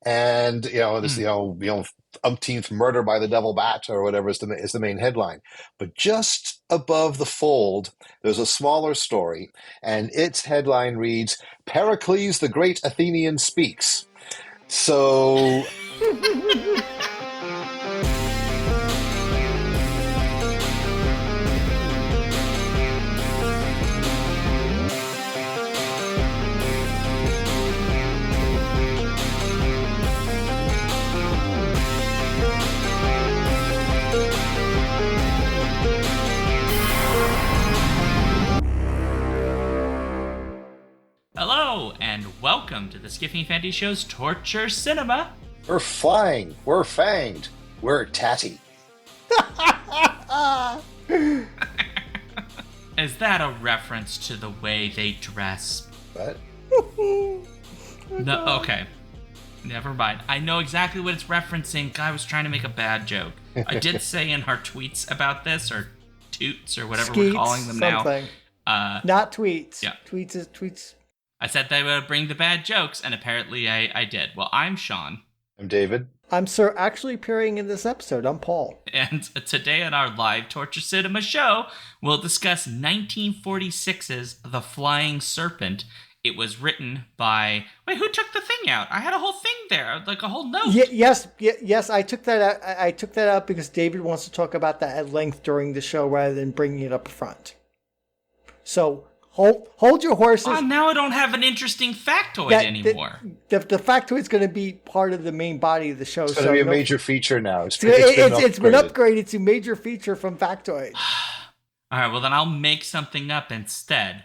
and this umpteenth murder by the devil bat or whatever is the main headline. But just above the fold, there's a smaller story, and its headline reads, "Pericles the Great Athenian Speaks." So Hello, and welcome to the Skiffy and Fantasy Show's Torture Cinema. we're flying, we're fanged, we're tatty. Is that a reference to the way they dress? What? No, okay. Never mind. I know exactly what it's referencing. I was trying to make a bad joke. I did say in our tweets about this, or toots, or whatever Skeets, we're calling them something. now. Not tweets. Yeah. Tweets. I said they would bring the bad jokes, and apparently I did. Well, I'm Sean. I'm David. I'm Sir actually appearing in this episode. I'm Paul. And today on our live Torture Cinema show, we'll discuss 1946's The Flying Serpent. It was written by... Wait, who took the thing out? I had a whole thing there, like a whole note. Yes, I took that out. I took that out because David wants to talk about that at length during the show rather than bringing it up front. So... Hold your horses. Oh, now I don't have an interesting factoid anymore. The factoid is going to be part of the main body of the show. It's going to be a major feature now. It's been upgraded to major feature from factoid. All right, well then I'll make something up instead.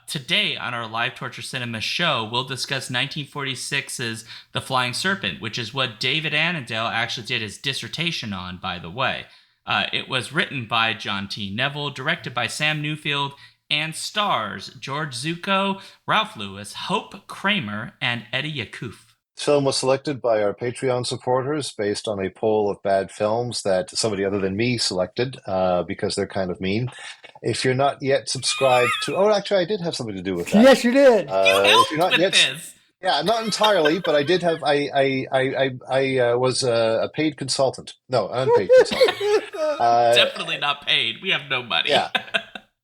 Today on our live Torture Cinema show, we'll discuss 1946's The Flying Serpent, which is what David Annandale actually did his dissertation on, by the way. It was written by John T. Neville, directed by Sam Newfield, and stars George Zucco, Ralph Lewis, Hope Kramer, and Eddie Yacouf. This film was selected by our Patreon supporters based on a poll of bad films that somebody other than me selected because they're kind of mean. If you're not yet subscribed to... Oh, actually, I did have something to do with that. Yes, you did. You helped with this. Yeah, not entirely, but I did have... I was a paid consultant. No, unpaid consultant. Definitely not paid. We have no money. Yeah.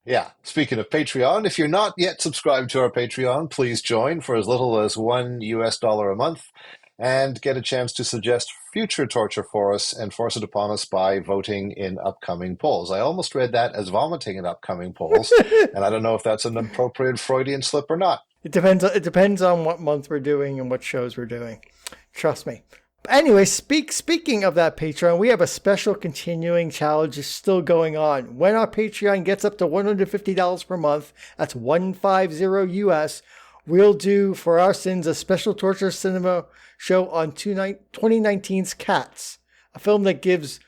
Yeah. Speaking of Patreon, if you're not yet subscribed to our Patreon, please join for as little as $1 a month and get a chance to suggest future torture for us and force it upon us by voting in upcoming polls. I almost read that as vomiting in upcoming polls, and I don't know if that's an appropriate Freudian slip or not. It depends on what month we're doing and what shows we're doing. Trust me. Anyway, speaking of that Patreon, we have a special continuing challenge still going on. When our Patreon gets up to $150 per month, that's $150 US, we'll do for our sins a special Torture Cinema show on 2019's Cats, a film that gives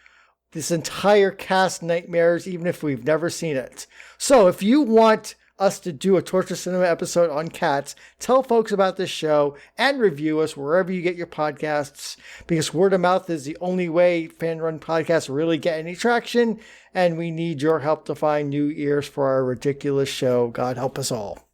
this entire cast nightmares even if we've never seen it. So if you want us to do a Torture Cinema episode on Cats, tell folks about this show and review us wherever you get your podcasts, because word of mouth is the only way fan-run podcasts really get any traction, and we need your help to find new ears for our ridiculous show. God help us all.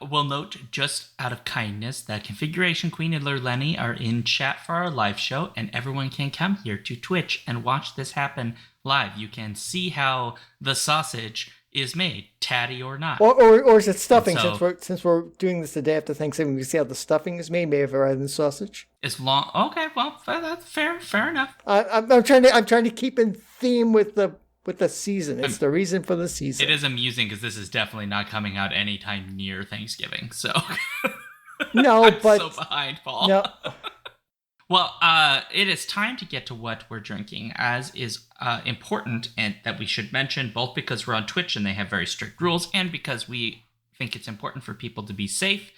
We'll note, just out of kindness, that Configuration Queen and Lenny are in chat for our live show, and everyone can come here to Twitch and watch this happen live. You can see how the sausage is made, tatty or not. Or is it stuffing? So, since we're doing this the day after Thanksgiving, we see how the stuffing is made, maybe rather than sausage. It's long. Okay, well, that's fair enough. I'm trying to keep in theme with the season. It's the reason for the season. It is amusing because this is definitely not coming out anytime near Thanksgiving. So no, but so behind, Paul. No. Well, it is time to get to what we're drinking, as is important, and that we should mention, both because we're on Twitch and they have very strict rules, and because we think it's important for people to be safe.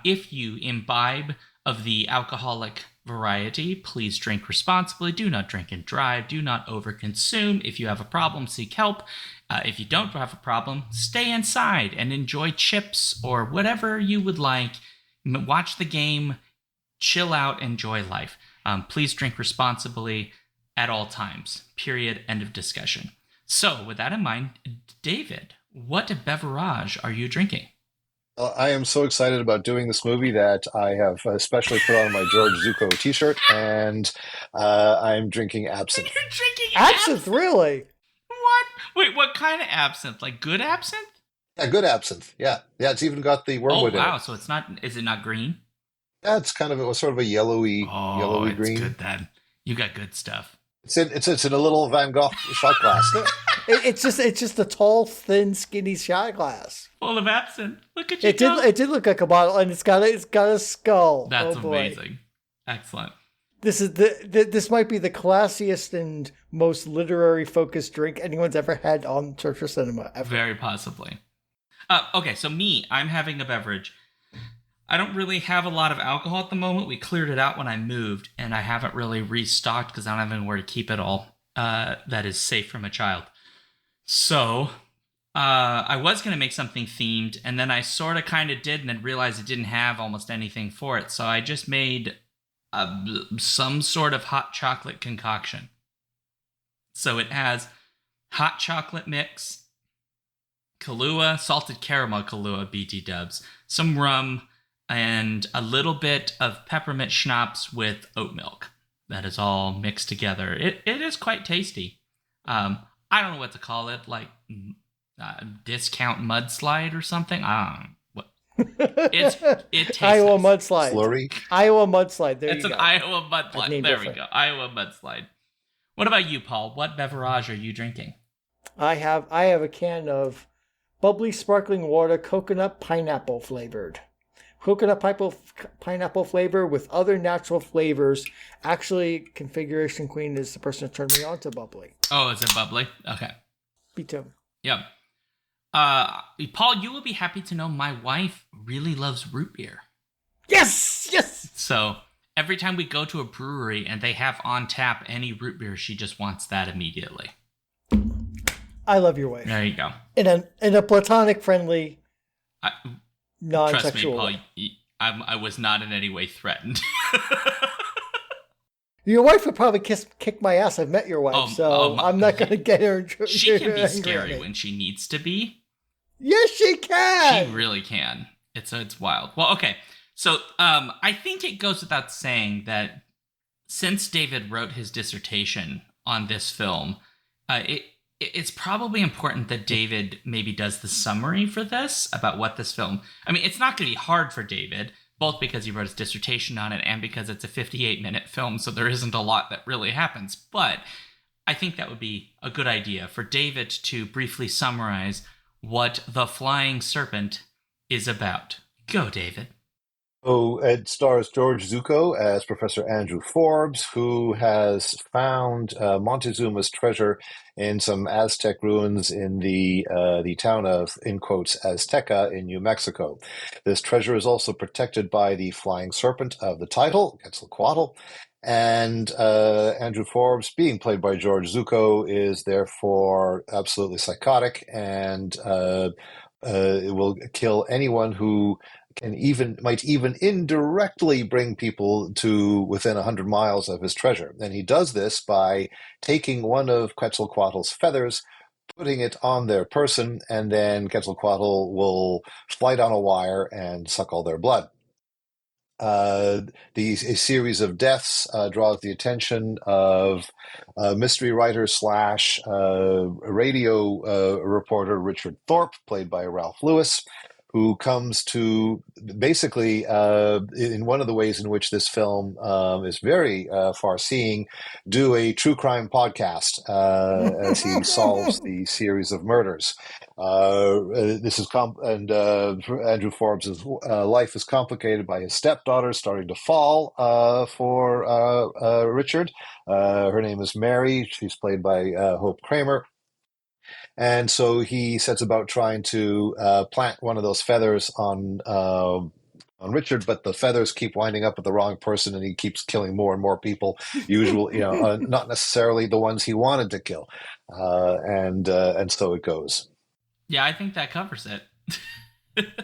If you imbibe of the alcoholic variety, please drink responsibly. Do not drink and drive. Do not overconsume. If you have a problem, seek help. If you don't have a problem, stay inside and enjoy chips or whatever you would like. Watch the game. Chill out, enjoy life. Please drink responsibly at all times. Period. End of discussion. So, with that in mind, David, what beverage are you drinking? I am so excited about doing this movie that I have especially put on my George Zuko t-shirt, and I'm drinking absinthe. You're drinking Absinthe, absinthe? really? What? Wait, what kind of absinthe? Like good absinthe? Yeah, good absinthe. Yeah, yeah. It's even got the Oh wormwood in it. wow, so it's not, is it not green? Yeah, it's kind of a sort of a Oh, yellowy it's green. good then. You got good stuff. It's in a little Van Gogh shot glass. It's just a tall, thin, skinny shot glass. Full of absinthe. Look at you It did go. it did look like a bottle, and it's got a skull. That's Oh boy. amazing. Excellent. This might be the classiest and most literary focused drink anyone's ever had on Church or Cinema ever. Very possibly. Okay, so I'm having a beverage. I don't really have a lot of alcohol at the moment. We cleared it out when I moved, and I haven't really restocked because I don't have anywhere to keep it all that is safe from a child. So I was going to make something themed, and then I sort of kind of did, and then realized it didn't have almost anything for it. So I just made some sort of hot chocolate concoction. So it has hot chocolate mix, Kahlua, salted caramel Kahlua, BT dubs, some rum, and a little bit of peppermint schnapps with oat milk. That is all mixed together. It is quite tasty. I don't know what to call it, like discount mudslide or something. I don't know what. It tastes Iowa nice. mudslide. Slurry. Iowa mudslide. There It's you an go. Iowa I'd mudslide. named There it we for- go. Iowa mudslide. What about you, Paul? What beverage are you drinking? I have a can of bubbly sparkling water, coconut pineapple flavored. Pineapple flavor with other natural flavors. Actually, Configuration Queen is the person who turned me on to bubbly. Oh, is it bubbly? Okay. Me too. Yep. Paul, you will be happy to know my wife really loves root beer. Yes! Yes! So every time we go to a brewery and they have on tap any root beer, she just wants that immediately. I love your wife. There you go. In a platonic, friendly, Trust me, non-sexual Paul, way. I was not in any way threatened. Your wife would probably kick my ass. I've met your wife, so I'm not going to get her. She can be angry at scary me. when she needs to be. Yes, she can. She really can. It's wild. Well, okay. So I think it goes without saying that since David wrote his dissertation on this film, it's probably important that David maybe does the summary for this about what this film. I mean, it's not going to be hard for David, both because he wrote his dissertation on it and because it's a 58-minute film, so there isn't a lot that really happens. But I think that would be a good idea for David to briefly summarize what The Flying Serpent is about. Go, David. So it stars George Zuko as Professor Andrew Forbes, who has found Montezuma's treasure in some Aztec ruins in the town of, in quotes, Azteca in New Mexico. This treasure is also protected by the flying serpent of the title, Quetzalcoatl, and Andrew Forbes, being played by George Zuko, is therefore absolutely psychotic and it will kill anyone who might even indirectly bring people to within 100 miles of his treasure. And he does this by taking one of Quetzalcoatl's feathers, putting it on their person, and then Quetzalcoatl will fly down a wire and suck all their blood. A series of deaths draws the attention of mystery writer slash radio reporter Richard Thorpe, played by Ralph Lewis, who comes to basically, in one of the ways in which this film is very far-seeing, do a true crime podcast as he solves the series of murders. This is Andrew Forbes' life is complicated by his stepdaughter starting to fall for Richard. Her name is Mary. She's played by Hope Kramer. And so he sets about trying to plant one of those feathers on Richard, but the feathers keep winding up with the wrong person, and he keeps killing more and more people. Usually, not necessarily the ones he wanted to kill, and so it goes. Yeah, I think that covers it.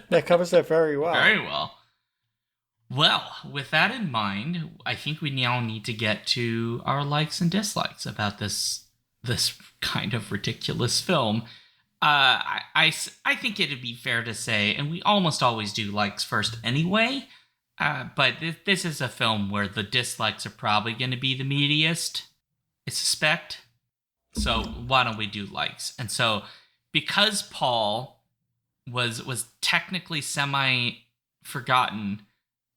That covers it very well. Very well. Well, with that in mind, I think we now need to get to our likes and dislikes about this kind of ridiculous film. I think it'd be fair to say, and we almost always do likes first anyway, but this is a film where the dislikes are probably going to be the meatiest, I suspect. So why don't we do likes? And so because Paul was technically semi forgotten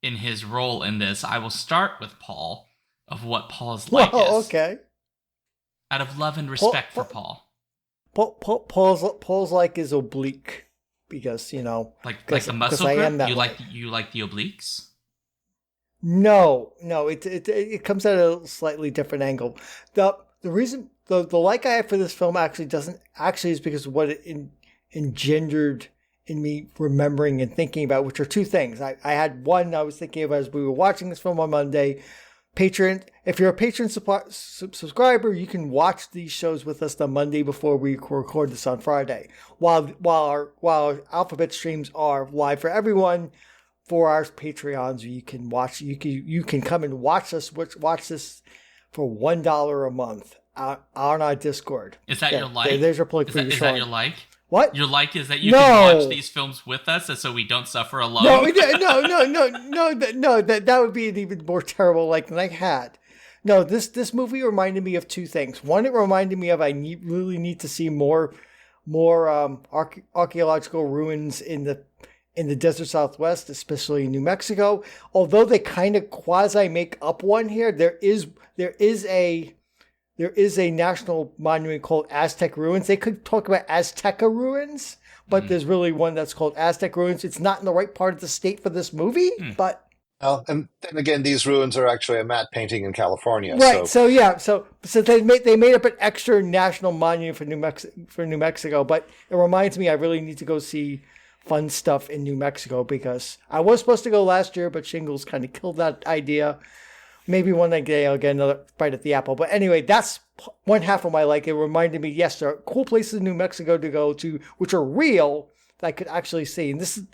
in his role in this, I will start with Paul of what Paul's like Well, is. okay. Out of love and respect for Paul. Paul's like is oblique because Like the muscle I grip. am that You way. like the obliques. No, it comes at a slightly different angle. The reason the like I have for this film actually is because of what it engendered in me remembering and thinking about, which are two things. I had one I was thinking of as we were watching this film on Monday. Patron, if you're a patron subscriber, you can watch these shows with us the Monday before we record this on Friday. While our Alphabet streams are live for everyone, for our Patreons, you can come and watch this for $1 a month on our Discord. Is that your like? There's your plug for Is that your like? What? Your like is that you can watch these films with us, and so we don't suffer alone. No. That would be an even more terrible like than I had. No, this movie reminded me of two things. One, it reminded me of really need to see more archaeological ruins in the desert Southwest, especially in New Mexico. Although they kind of quasi make up one here, there is a national monument called Aztec Ruins. They could talk about Azteca Ruins, but there's really one that's called Aztec Ruins. It's not in the right part of the state for this movie, but... Well, and then again, these ruins are actually a matte painting in California. Right, so they made up an extra national monument for New Mexico, but it reminds me I really need to go see fun stuff in New Mexico because I was supposed to go last year, but shingles kind of killed that idea. Maybe one day I'll get another bite at the apple. But anyway, that's one half of my like. It reminded me, yes, there are cool places in New Mexico to go to, which are real, that I could actually see. And this is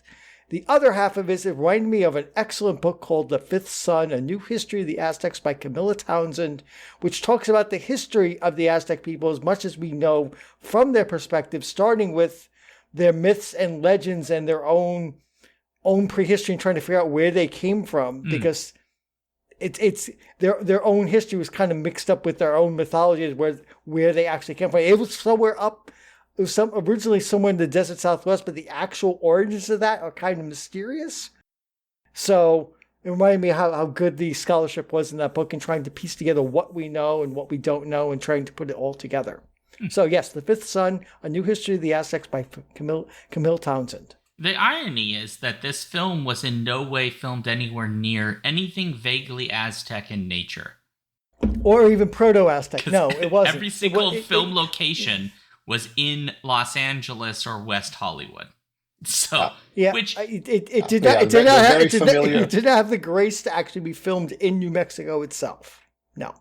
the other half of it. It reminded me of an excellent book called The Fifth Sun, A New History of the Aztecs by Camilla Townsend, which talks about the history of the Aztec people as much as we know from their perspective, starting with their myths and legends and their own prehistory and trying to figure out where they came from because it's their own history was kind of mixed up with their own mythology where they actually came from. It was originally somewhere in the desert Southwest, but the actual origins of that are kind of mysterious. So it reminded me how good the scholarship was in that book and trying to piece together what we know and what we don't know and trying to put it all together. So yes, The Fifth Sun, A New History of the Aztecs by Camille Townsend. The irony is that this film was in no way filmed anywhere near anything vaguely Aztec in nature. Or even Proto-Aztec. No, it wasn't. Every single film location was in Los Angeles or West Hollywood. So, yeah, it did not have the grace to actually be filmed in New Mexico itself. No.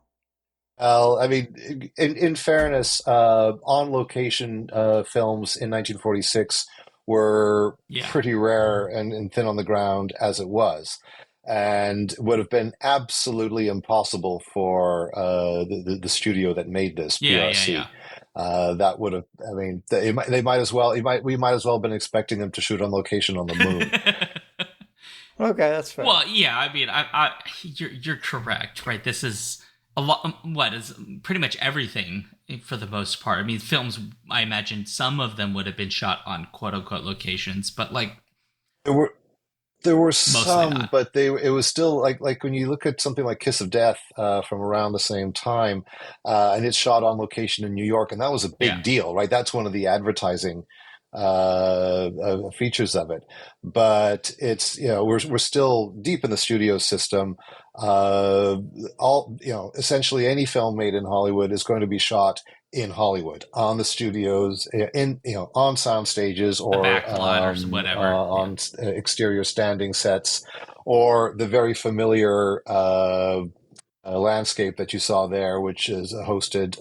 Well, I mean, in fairness, on location films in 1946 were pretty rare and thin on the ground as it was, and would have been absolutely impossible for the studio that made this, PRC. That would have, I mean, we might as well have been expecting them to shoot on location on the moon. Okay, that's fair. Well, yeah, I mean, you're correct, right? This is a lot. What is pretty much everything for the most part. I mean, films. I imagine some of them would have been shot on quote unquote locations, but like there were some, but it was still like when you look at something like Kiss of Death from around the same time, and it's shot on location in New York, and that was a big deal, right? That's one of the advertising features of it. But it's we're still deep in the studio system. Essentially any film made in Hollywood is going to be shot in Hollywood on the studios, on sound stages or whatever, on exterior standing sets, or the very familiar landscape that you saw there, which is hosted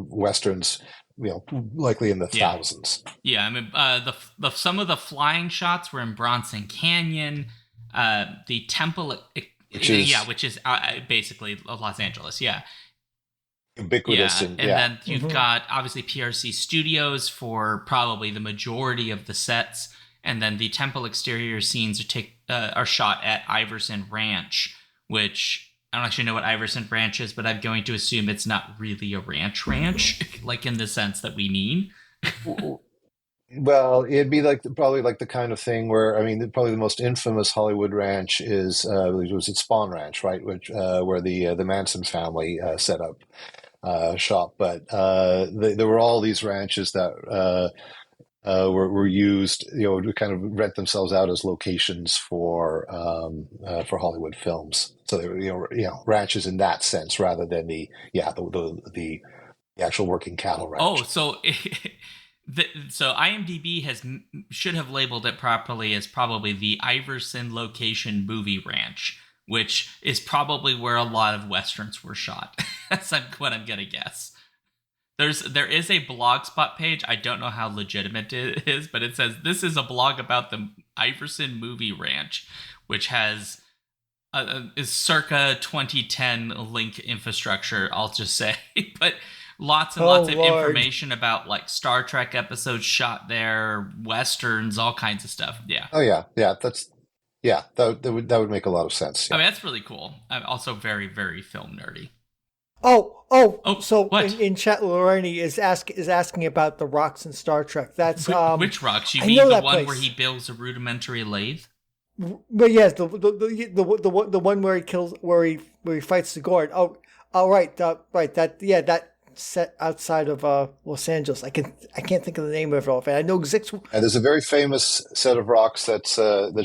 westerns, likely in the thousands. Yeah, I mean, some of the flying shots were in Bronson Canyon, the temple, which is basically Los Angeles. Yeah, ubiquitous, Yeah, and and yeah. then you've got obviously PRC Studios for probably the majority of the sets, and then the temple exterior scenes are shot at Iverson Ranch, which I don't actually know what Iverson Ranch is, but I'm going to assume it's not really a ranch, like in the sense that we mean. Well, it'd be like probably like the kind of thing where I mean, probably the most infamous Hollywood ranch is was it Spawn Ranch, right? Which where the Manson family set up shop. But there were all these ranches that were used, to kind of rent themselves out as locations for Hollywood films. So they were, ranches in that sense, rather than the actual working cattle Oh, ranch. so so IMDb should have labeled it properly as probably the Iverson Location Movie Ranch, which is probably where a lot of westerns were shot. That's what I'm gonna guess. There is a blogspot page. I don't know how legitimate it is, but it says this is a blog about the Iverson Movie Ranch, which has is circa 2010 link infrastructure. I'll just say, but lots and Oh lots of Lord. information about like Star Trek episodes shot there, westerns, all kinds of stuff. Yeah, Oh yeah, yeah, that would make a lot of sense. I Yeah. mean that's really cool. I'm also very very film nerdy. Oh. Oh, So what? in chat, Lorraine is asking about the rocks in Star Trek. That's Which rocks? You I know mean the that one where he place. builds a rudimentary lathe? But yes, the one where he kills where he fights the guard. Oh right, right that set outside of Los Angeles. I can't think of the name of it offhand. I know exactly. And there's a very famous set of rocks that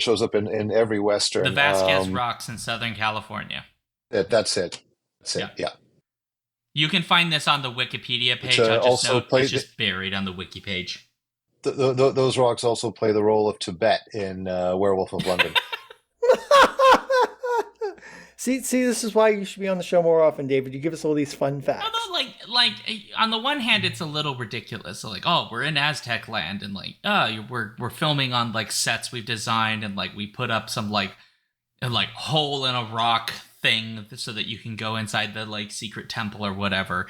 shows up in every The Western. Vasquez Rocks in Southern California. That's it. That's Yeah. it. Yeah. You can find this on the Wikipedia Which page. I'll just also note it's play just buried on the wiki page. those rocks also play the role of Tibet in Werewolf of London. See, this is why you should be on the show more often, David. You give us all these fun facts. Although, like on the one hand, it's a little ridiculous. So, like, oh, we're in Aztec land, and like, oh, we're filming on like sets we've designed, and like we put up some like hole in a rock thing so that you can go inside the like secret temple or whatever.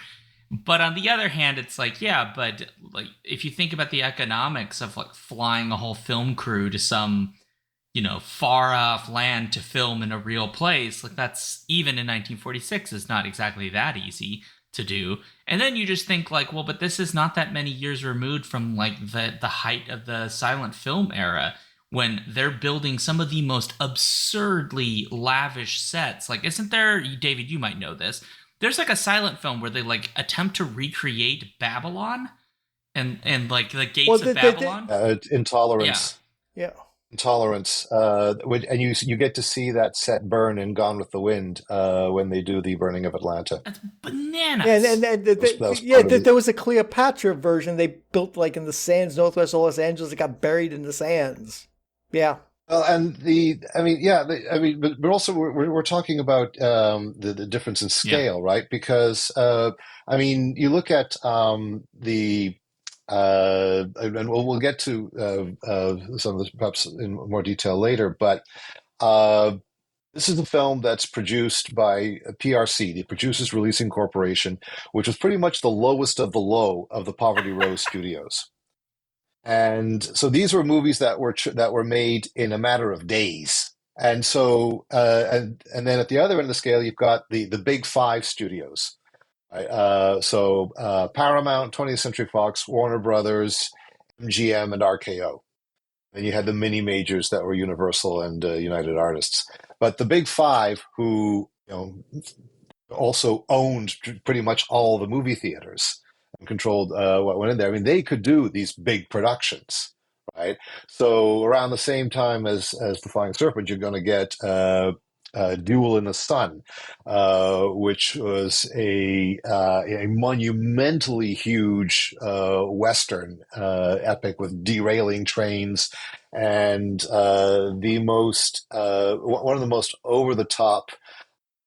But on the other hand, it's like, yeah, but like if you think about the economics of like flying a whole film crew to some, far off land to film in a real place, like that's even in 1946 is not exactly that easy to do. And then you just think like, well, but this is not that many years removed from like the height of the silent film era when they're building some of the most absurdly lavish sets. Like, isn't there, David, you might know this. There's like a silent film where they like attempt to recreate Babylon and like the Well, gates of Babylon. Yeah. Intolerance. yeah. Intolerance. And you get to see that set burn in Gone with the Wind when they do the burning of Atlanta. That's Yeah, bananas. That was part of it. there was a Cleopatra version they built like in the sands northwest of Los Angeles. It got buried in the sands. Yeah. Well, and I mean, yeah, but also we're talking about the difference in Yeah. scale, right? Because I mean, you look at and we'll get to some of this perhaps in more detail later, but uh, this is a film that's produced by PRC, the Producers Releasing Corporation, which was pretty much the lowest of the low of the Poverty Row studios. And so these were movies that were made in a matter of days. And so and then at the other end of the scale, you've got the big five studios, right? Paramount, 20th Century Fox, Warner Brothers, MGM, and RKO. And you had the mini majors that were Universal and United Artists. But the big five, who also owned pretty much all the movie theaters and controlled what went in there. I mean, they could do these big productions, right? So around the same time as the Flying Serpent, you're going to get Duel in the Sun, which was a monumentally huge Western epic with derailing trains and one of the most over the top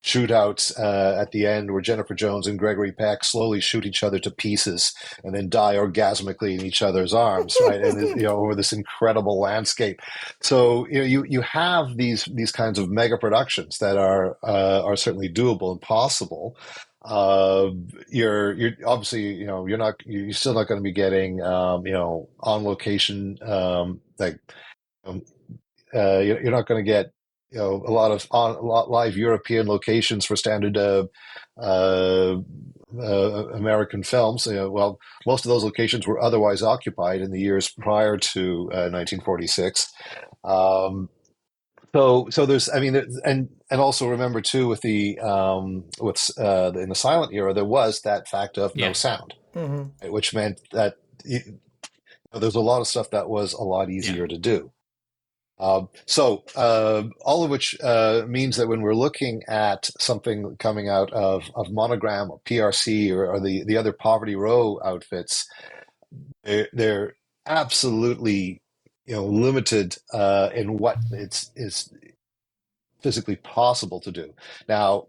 shootouts at the end where Jennifer Jones and Gregory Peck slowly shoot each other to pieces and then die orgasmically in each other's arms, right? And over this incredible landscape. So you have these kinds of mega productions that are certainly doable and possible. Uh, you're obviously, you're still not going to be getting, on location, um, you're not going to get, a lot live European locations for standard uh, American films. Well, most of those locations were otherwise occupied in the years prior to 1946. Um, so there's, I mean, and also remember too with in the silent era there was that fact of no Yeah. sound, Hmm. right, which meant that there's a lot of stuff that was a lot Yeah. easier to do. All of which means that when we're looking at something coming out of Monogram or PRC or the other Poverty Row outfits, they're absolutely limited in what is physically possible to do. Now,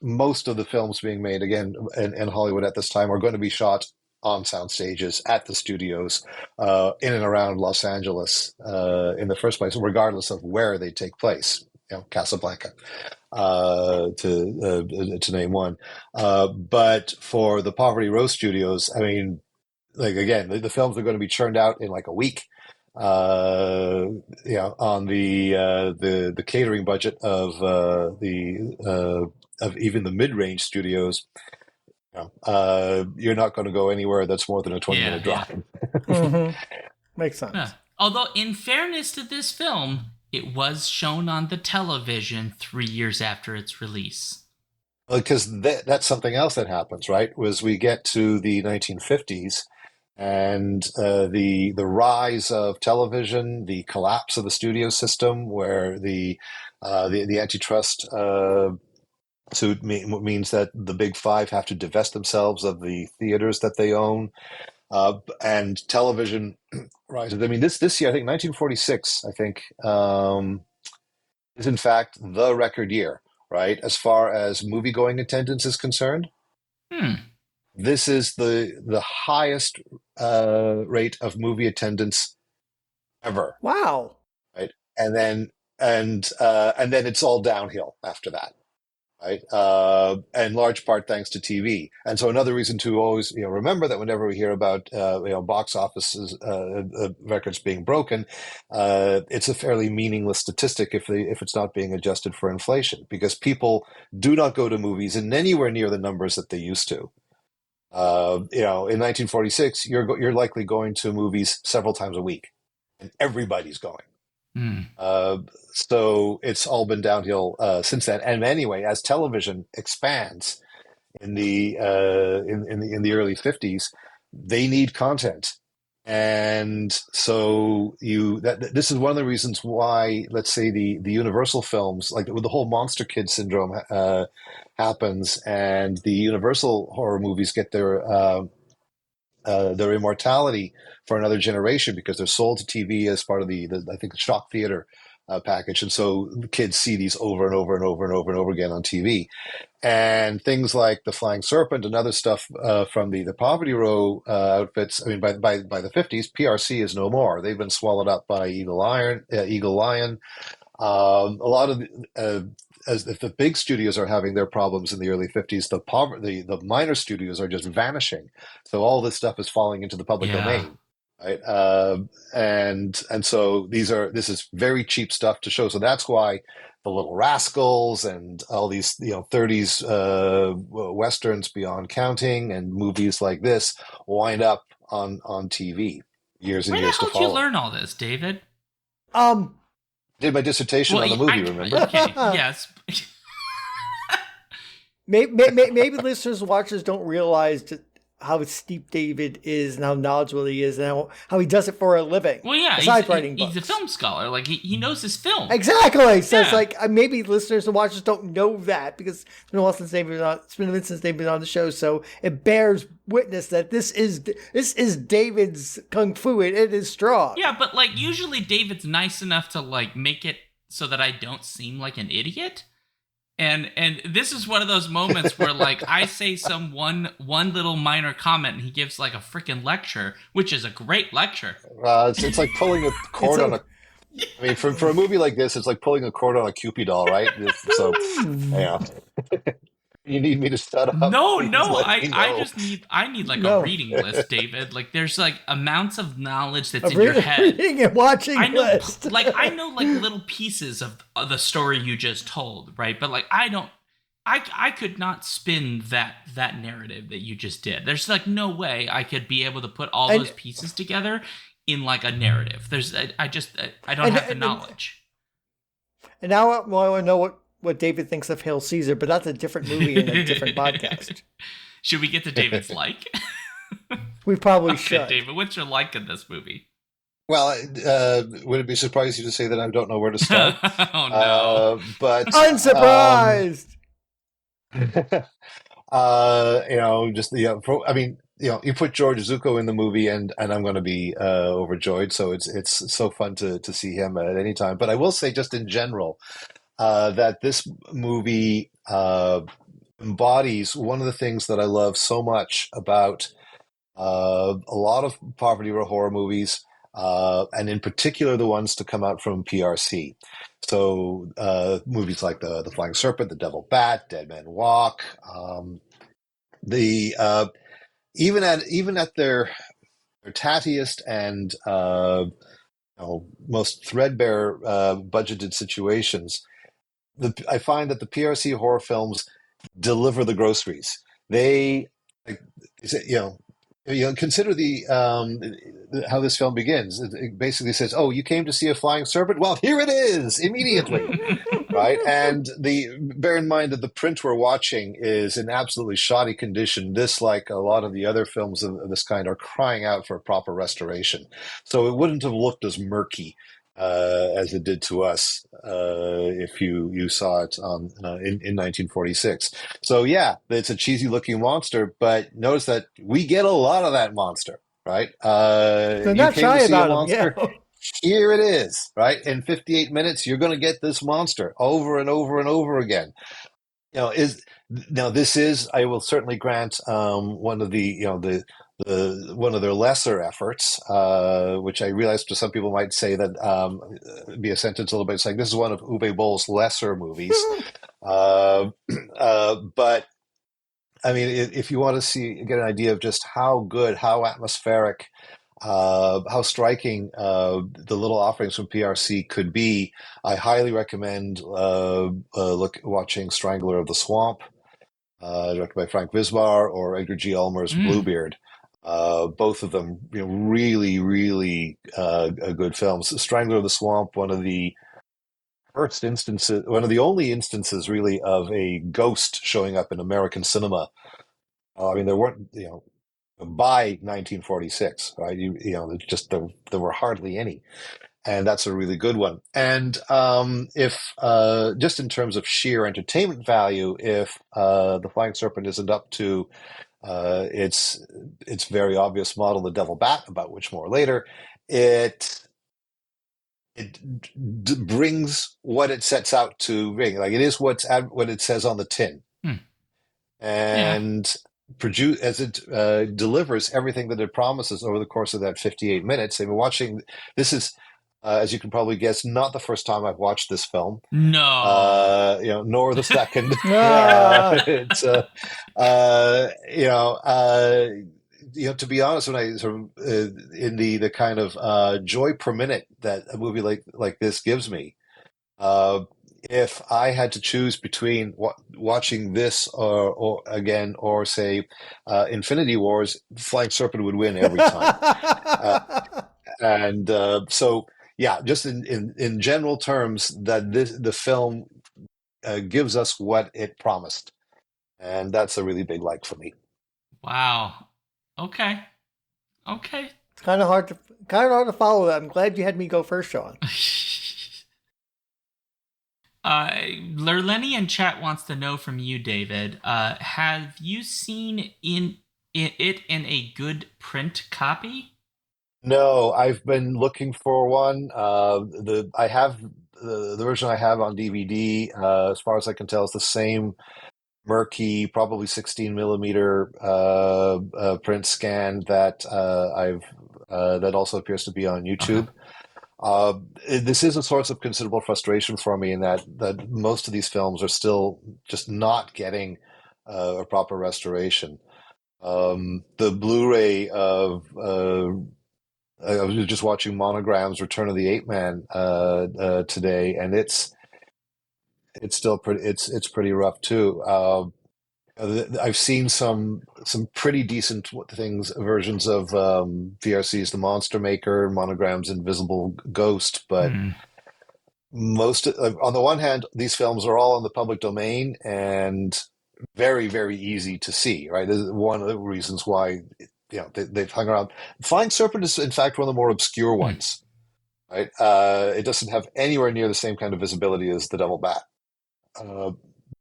most of the films being made again in Hollywood at this time are going to be shot on sound stages at the studios in and around Los Angeles in the first place, regardless of where they take place. Casablanca, to name one. But for the Poverty Row Studios, I mean, like again, the films are going to be churned out in like a week. Uh, on the catering budget of even the mid-range studios, you're not going to go anywhere that's more than a 20-minute Yeah. Yeah. drive. Hmm. Makes Yeah. sense. Although, in fairness to this film, it was shown on the television 3 years after its release. Because that's something else that happens, right? Was we get to the 1950s and the rise of television, the collapse of the studio system, where the antitrust suit means that the big five have to divest themselves of the theaters that they own, and television rises. I mean, this year, I think 1946, I think, is in fact the record year, right? As far as movie going attendance is concerned, Hmm. this is the highest rate of movie attendance ever, Wow. right? And then it's all downhill after that, right? And large part thanks to TV. And so another reason to always remember that whenever we hear about box offices records being broken, it's a fairly meaningless statistic if it's not being adjusted for inflation, because people do not go to movies in anywhere near the numbers that they used to. In 1946, you're likely going to movies several times a week, and everybody's going. Hmm. So it's all been downhill since then. And anyway, as television expands in the early 50s, they need content. And so this is one of the reasons why, let's say, the Universal films, like with the whole Monster Kid syndrome happens, and the Universal horror movies get their immortality for another generation because they're sold to TV as part of the I think the shock theater package, and so the kids see these over and over and over and over and over again on TV. And things like the Flying Serpent and other stuff from the Poverty Row outfits. I mean, by the 50s, PRC is no more. They've been swallowed up by Eagle Lion. A lot of as if the big studios are having their problems in the early 50s, the minor studios are just vanishing. So all this stuff is falling into the public Yeah. domain, right? And so this is very cheap stuff to show. So that's why the Little Rascals and all these 30s westerns beyond counting and movies like this wind up on TV years and Where the years to hell did you follow. learn all this, David? Um, Did my dissertation Well, on the movie, remember? okay, yes. maybe listeners and watchers don't realize how steep David is and how knowledgeable he is and how he does it for a living. Well, yeah, besides writing he's a books. film scholar. Like, he knows his film. Exactly. So it's Yeah. like maybe listeners and watchers don't know that because it's been a while since they've been on. It's been a minute since they've been on the show, so it bears witness that this is David's kung fu. It is strong. Yeah, but like usually David's nice enough to like make it so that I don't seem like an idiot. And this is one of those moments where like I say some one little minor comment and he gives like a freaking lecture, which is a great lecture. It's like pulling a cord on a. I mean, for a movie like this, it's like pulling a cord on a Cupid doll, right? So, yeah. You need me to shut up? No, Please no, let me I know. just need like a No, reading list, David. Like there's like amounts of knowledge that's a in your head. reading and watching I know, list. I know like little pieces of the story you just told, right? But like I don't, I could not spin that narrative that you just did. There's like no way I could be able to put all those and pieces together in like a narrative. I just I don't and, have the and knowledge. and now I want to know what David thinks of Hail Caesar, but that's a different movie and a different podcast. Should we get to David's like? We probably Okay, should. David, what's your like in this movie? Well, would it be surprising you to say that I don't know where to start? Oh no. But Unsurprised. just I mean, you put George Zuko in the movie, and I'm going to be overjoyed. So it's so fun to see him at any time. But I will say, just in general, that this movie embodies one of the things that I love so much about a lot of poverty horror movies, and in particular the ones to come out from PRC. So movies like the Flying Serpent, The Devil Bat, Dead Man Walk, the even at their tattiest and most threadbare budgeted situations, I find that the PRC horror films deliver the groceries. They, like, consider how this film begins. It basically says, "Oh, you came to see a flying serpent? Well, here it is immediately." Right? And bear in mind that the print we're watching is in absolutely shoddy condition. This, like a lot of the other films of this kind, are crying out for a proper restoration. So it wouldn't have looked as murky as it did to us if you saw it in 1946. So yeah, it's a cheesy looking monster, but notice that we get a lot of that monster, right? They're You not came to shy see a about him. Yeah. monster. Here it is, right? In 58 minutes, you're going to get this monster over and over and over again. Is now this is, I will certainly grant, one of the one of their lesser efforts, which I realize to some people might say that be a sentence a little bit saying this is one of Uwe Boll's lesser movies. Uh, but I mean, if you want to get an idea of just how good, how atmospheric, how striking the little offerings from PRC could be, I highly recommend watching Strangler of the Swamp, directed by Frank Wismar, or Edgar G. Ulmer's Mm. Bluebeard. Both of them, really, really good films. Strangler of the Swamp, one of the only instances, really, of a ghost showing up in American cinema. I mean, there weren't, by 1946, right? There were hardly any, and that's a really good one. And if just in terms of sheer entertainment value, if the Flying Serpent isn't up to its very obvious model, The Devil Bat, about which more later, it brings what it sets out to bring. Like, it is what it says on the tin, Hmm. Yeah. and as it delivers everything that it promises over the course of that 58 minutes. I've been watching. This is, as you can probably guess, not the first time I've watched this film. No. Nor the second. Ah. It's to be honest, when I sort of in the kind of joy per minute that a movie like this gives me, uh, if I had to choose between watching this or again, or say Infinity Wars, Flying Serpent would win every time. Uh, and so yeah, just in general terms, that the film gives us what it promised, and that's a really big like for me. Wow. Okay. Okay. It's kind of hard to follow that. I'm glad you had me go first, Sean. Lerleni in chat wants to know from you, David. Have you seen it in a good print copy? No, I've been looking for one. The version I have on DVD, as far as I can tell, is the same murky, probably 16 millimeter print scan that that also appears to be on Okay. YouTube. This is a source of considerable frustration for me in that most of these films are still just not getting a proper restoration. The Blu-ray of I was just watching Monogram's Return of the Ape Man today, and it's still pretty it's pretty rough too. I've seen some pretty decent things versions of VRC's The Monster Maker, Monogram's Invisible Ghost, but Hmm. on the one hand, these films are all in the public domain and very, very easy to see, right? This is one of the reasons why, they've hung around. Flying Serpent is, in fact, one of the more obscure Hmm. ones, right? It doesn't have anywhere near the same kind of visibility as The Devil Bat. Uh,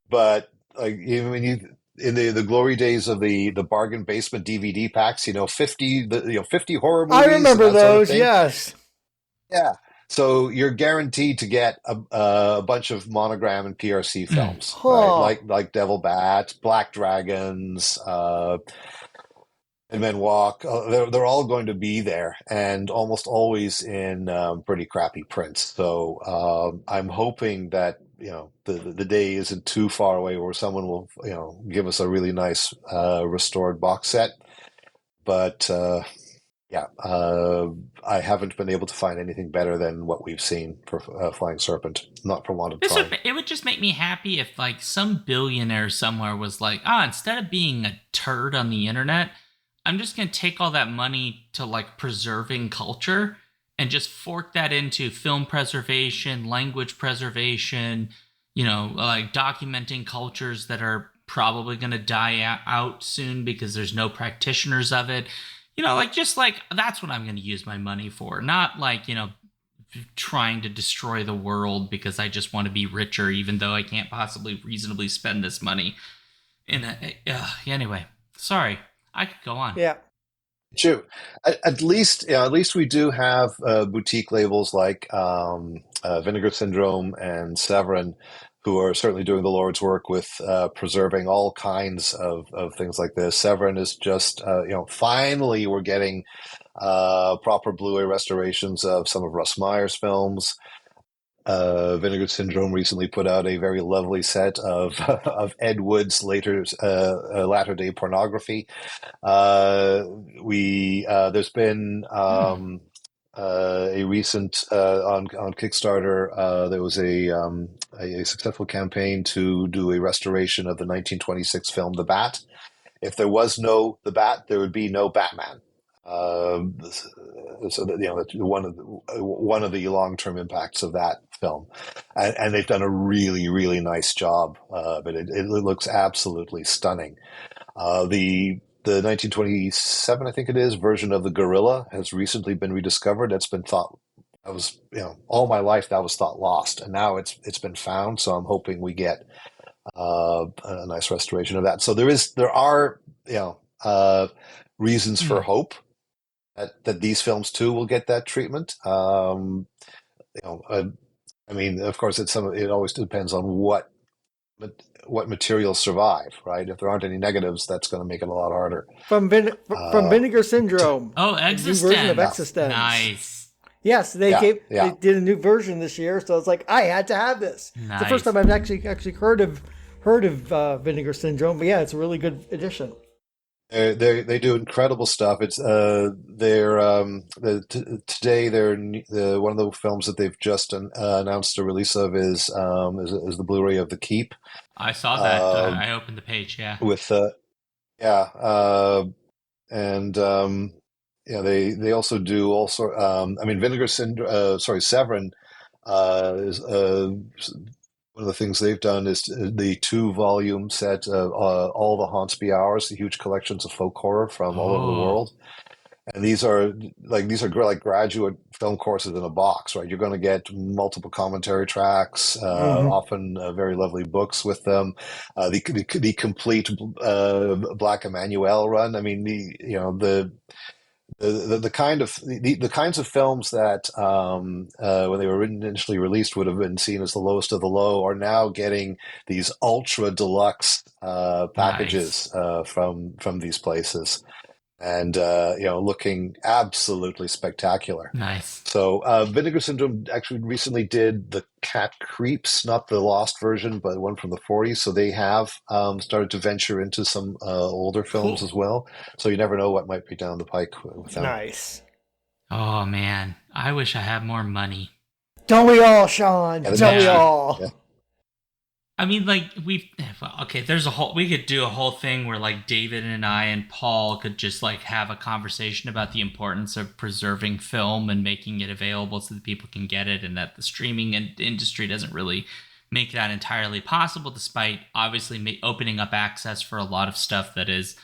but like even when you in the glory days of the bargain basement DVD packs, 50 horror I movies and remember that sort of those. thing. Yes. Yeah. So you're guaranteed to get a bunch of Monogram and PRC Hmm. films, right? Huh. Like Devil Bat, Black Dragons, and Men Walk. They're all going to be there, and almost always in pretty crappy prints. So I'm hoping that the day isn't too far away where someone will give us a really nice restored box set. But yeah, I haven't been able to find anything better than what we've seen for Flying Serpent. Not for want of This trying. would it would just make me happy if like some billionaire somewhere was like, instead of being a turd on the internet, I'm just gonna take all that money to like preserving culture and just fork that into film preservation, language preservation, like documenting cultures that are probably gonna die out soon because there's no practitioners of it. Like just like that's what I'm gonna use my money for, not like, trying to destroy the world because I just want to be richer, even though I can't possibly reasonably spend this money. Anyway, sorry, I could go on. Yeah. True. At least we do have boutique labels like Vinegar Syndrome and Severin, who are certainly doing the Lord's work with preserving all kinds of things like this. Severin is just, finally we're getting proper Blu-ray restorations of some of Russ Meyer's films. Vinegar Syndrome recently put out a very lovely set of of Ed Wood's latter day pornography. We There's been Hmm. a recent on Kickstarter. There was a successful campaign to do a restoration of the 1926 film The Bat. If there was no The Bat, there would be no Batman. Um, so that that's one of the long term impacts of that film, and they've done a really really nice job. But it looks absolutely stunning. The 1927, I think it is, version of the gorilla has recently been rediscovered. That's been thought that was all my life that was thought lost, and now it's been found. So I'm hoping we get a nice restoration of that. So there are reasons for Hmm. hope that these films too will get that treatment. You know, uh, I mean, of course, it always depends on what materials survive, right? If there aren't any negatives, that's going to make it a lot harder. From Uh, Vinegar t- Syndrome, Oh, a new version of yeah, Existence. Existence. Nice. Yes, yeah, they yeah. did a new version this year, so it's like I had to have this. It's the first Nice. time I've actually heard of Vinegar Syndrome, but yeah, it's a really good addition. They do incredible stuff. It's they're today one of the films that they've just announced the release of is the Blu-ray of The Keep. I saw that. Uh, I opened the page. Yeah. with yeah and they also do also I mean Severin is one of the things they've done is the two-volume set of all the Hauntsby Hours, the huge collections of folk horror from all over the Oh. world. And these are like graduate film courses in a box, right? You're going to get multiple commentary tracks, Hmm. often very lovely books with them. The complete Black Emmanuel run. I mean, the kinds of films that when they were initially released would have been seen as the lowest of the low are now getting these ultra deluxe Nice. packages from these places. and looking absolutely spectacular. Nice. So Vinegar Syndrome actually recently did The Cat Creeps, not the lost version, but one from the 40s. So they have started to venture into some older films Cool. as well. So you never know what might be down the pike with them. Nice. Oh man, I wish I had more money. Don't we all, Sean? Yeah, the Don't we next Yeah. year. all? Yeah. I mean, like okay. There's a whole. We could do a whole thing where like David and I and Paul could just like have a conversation about the importance of preserving film and making it available so that people can get it, and that the streaming industry doesn't really make that entirely possible, despite obviously opening up access for a lot of stuff that is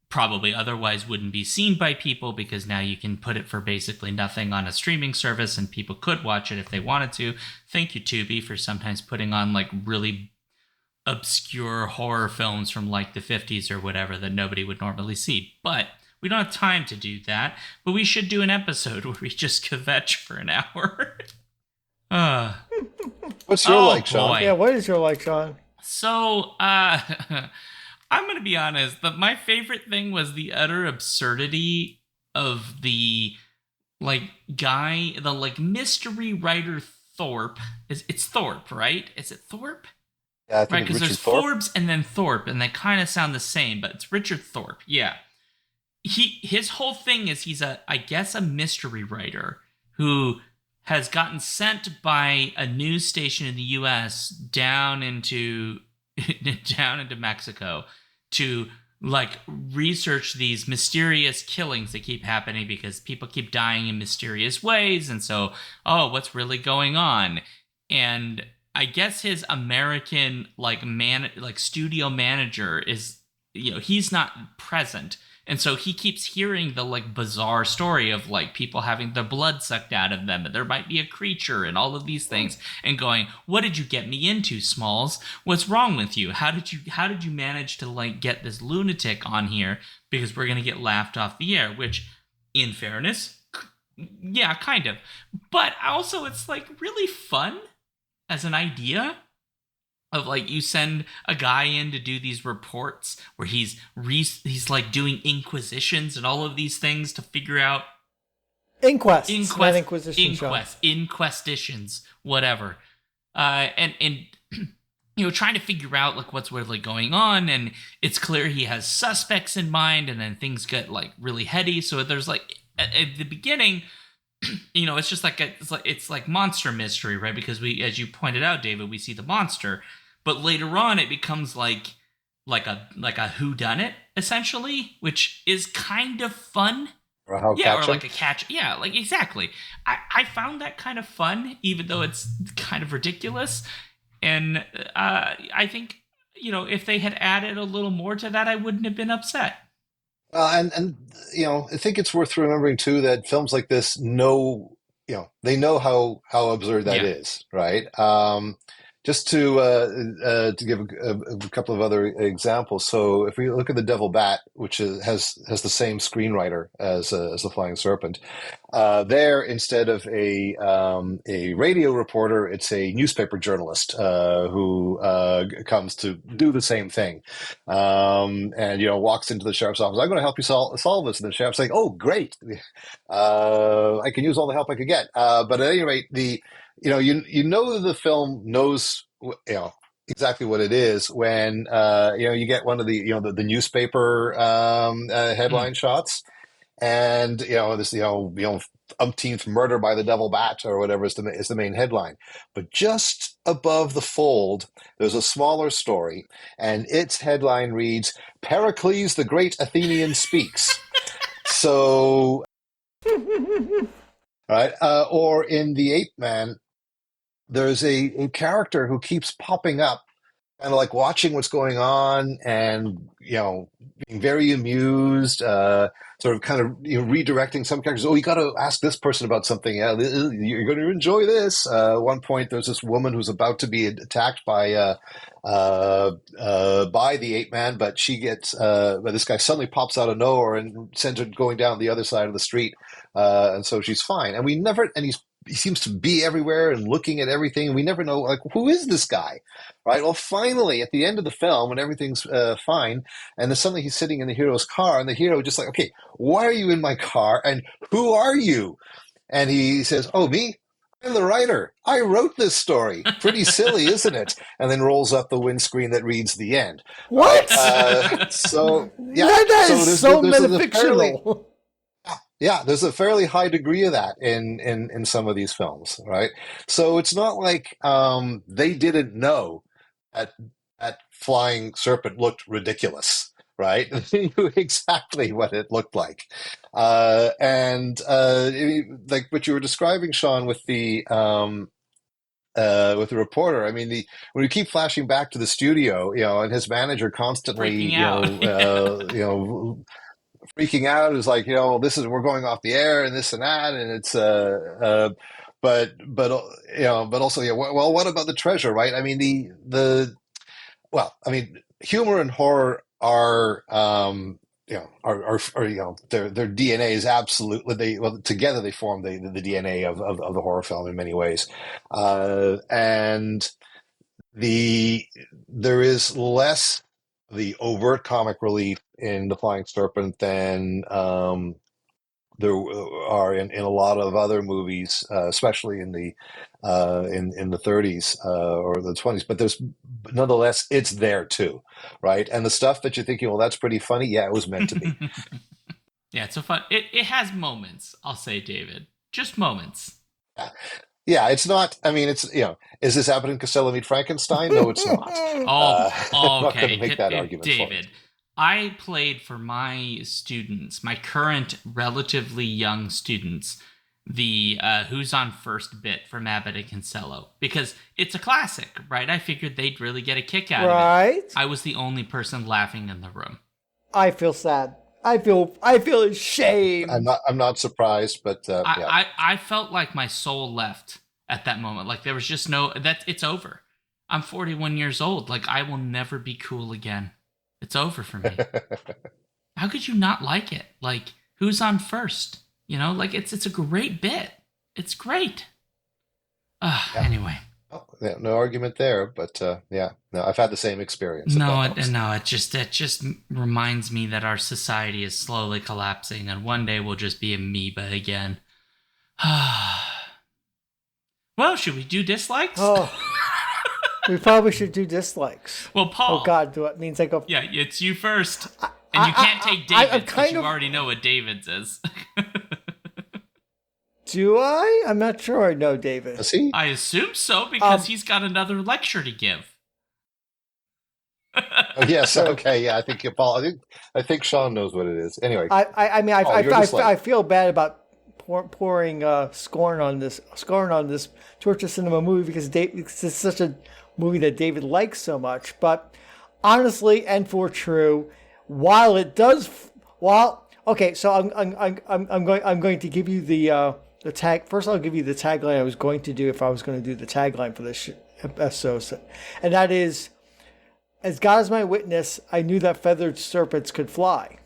probably otherwise wouldn't be seen by people, because now you can put it for basically nothing on a streaming service and people could watch it if they wanted to. Thank you, Tubi, for sometimes putting on like really obscure horror films from like the 50s or whatever that nobody would normally see. But we don't have time to do that. But we should do an episode where we just kvetch for an hour. What's your like, Sean? Boy. Yeah, what is your like, Sean? So, I'm going to be honest, but my favorite thing was the utter absurdity of the, like, guy, the, like, mystery writer Thorpe. It's Thorpe, right? Is it Thorpe? Yeah, I think Right, it's because Richard there's Thorpe. Forbes and then Thorpe, and they kind of sound the same, but it's Richard Thorpe, yeah. His whole thing is he's I guess a mystery writer who has gotten sent by a news station in the US down into Mexico to like research these mysterious killings that keep happening because people keep dying in mysterious ways, and so what's really going on? And I guess his American like studio manager is, he's not present. And so he keeps hearing the like bizarre story of like people having their blood sucked out of them, and there might be a creature and all of these things, and going, "What did you get me into, Smalls? What's wrong with you? How did you manage to like get this lunatic on here? Because we're gonna get laughed off the air." Which, in fairness, yeah, kind of. But also, it's like really fun as an idea. Of like, you send a guy in to do these reports where he's like doing inquisitions and all of these things to figure out Inquests, not Inquisition, Sean. inquestitions, whatever, and trying to figure out like what's really going on. And it's clear he has suspects in mind, and then things get like really heady. So there's like at the beginning, it's just like it's like monster mystery, right? Because we, as you pointed out, David, we see the monster. But later on, it becomes like a whodunit, essentially, which is kind of fun. Or how Yeah, or catch 'em? like a catch. Yeah, like exactly. I found that kind of fun, even though it's kind of ridiculous. And I think, if they had added a little more to that, I wouldn't have been upset. And I think it's worth remembering too that films like this they know how absurd that Yeah. is, right? Just to give a couple of other examples. So if we look at The Devil Bat, which has the same screenwriter as The Flying Serpent, there instead of a radio reporter, it's a newspaper journalist who comes to do the same thing, and walks into the sheriff's office. I'm going to help you solve this, and the sheriff's like, "Oh, great! I can use all the help I could get." But at any rate, that the film knows exactly what it is when you get one of the newspaper headline shots, and this umpteenth murder by the devil bat or whatever is the main headline. But just above the fold, there's a smaller story, and its headline reads, "Pericles the Great Athenian Speaks." So, right, or in The Ape Man, there's a character who keeps popping up, kind of like watching what's going on and, being very amused, sort of kind of redirecting some characters. Oh, you got to ask this person about something. Yeah, you're going to enjoy this. At one point, there's this woman who's about to be attacked by the ape man, but but this guy suddenly pops out of nowhere and sends her going down the other side of the street, and so she's fine. And seems to be everywhere and looking at everything. We never know, like, who is this guy, right? Well, finally, at the end of the film, when everything's fine, and then suddenly he's sitting in the hero's car, and the hero just like, okay, why are you in my car, and who are you? And he says, "Oh, me? I'm the writer. I wrote this story. Pretty silly, isn't it?" And then rolls up the windscreen that reads the end. What? So yeah, That so is so there's a fairly metafictional. yeah, there's a fairly high degree of that in some of these films, right? So it's not like they didn't know that that flying serpent looked ridiculous, right? They knew exactly what it looked like, like what you were describing, Sean, with the reporter. I mean, the when you keep flashing back to the studio, and his manager constantly, Freaking out. freaking out is like, this is we're going off the air and this and that, and it's but but also, yeah. Well, what about the treasure, right? I mean, I mean, humor and horror are their DNA is absolutely together they form the DNA of the horror film in many ways, and there is less the overt comic relief in The Flying Serpent than there are in a lot of other movies, especially in the 30s or the 20s. But nonetheless, it's there too, right? And the stuff that you're thinking, well, that's pretty funny. Yeah, it was meant to be. Yeah, it's so fun. It has moments, I'll say, David. Just moments. Yeah. Yeah, it's not. I mean, it's is this Abbott and Costello meet Frankenstein? No, it's not. I'm not going Okay. to make that argument for you. David, I played for my students, my current relatively young students, the Who's on First bit from Abbott and Costello, because it's a classic, right? I figured they'd really get a kick out of it. Right? I was the only person laughing in the room. I feel sad. I feel ashamed. I'm not surprised, but yeah. I felt like my soul left at that moment. Like there was just it's over. I'm 41 years old. Like I will never be cool again. It's over for me. How could you not like it? Like Who's on First? Like it's a great bit. It's great. Yeah. Anyway. Oh, yeah, no argument there, but yeah, no, I've had the same experience. It just reminds me that our society is slowly collapsing, and one day we'll just be amoeba again. Well, should we do dislikes? Oh, we probably should do dislikes. Well, Paul. Oh God, that means I go. Yeah, it's you first, and you can't take David's because you already know what David's is. Do I? I'm not sure I know David. Does he? I assume so because he's got another lecture to give. Oh, yes. Okay. Yeah. I think Paul. I think Sean knows what it is. Anyway. I mean, I feel bad about pouring scorn on this torture cinema movie because it's such a movie that David likes so much. But honestly, and for true, okay. So I'm going to give you the tag. First, I'll give you the tagline I was going to do if I was going to do the tagline for this episode, and that is, "As God is my witness, I knew that feathered serpents could fly."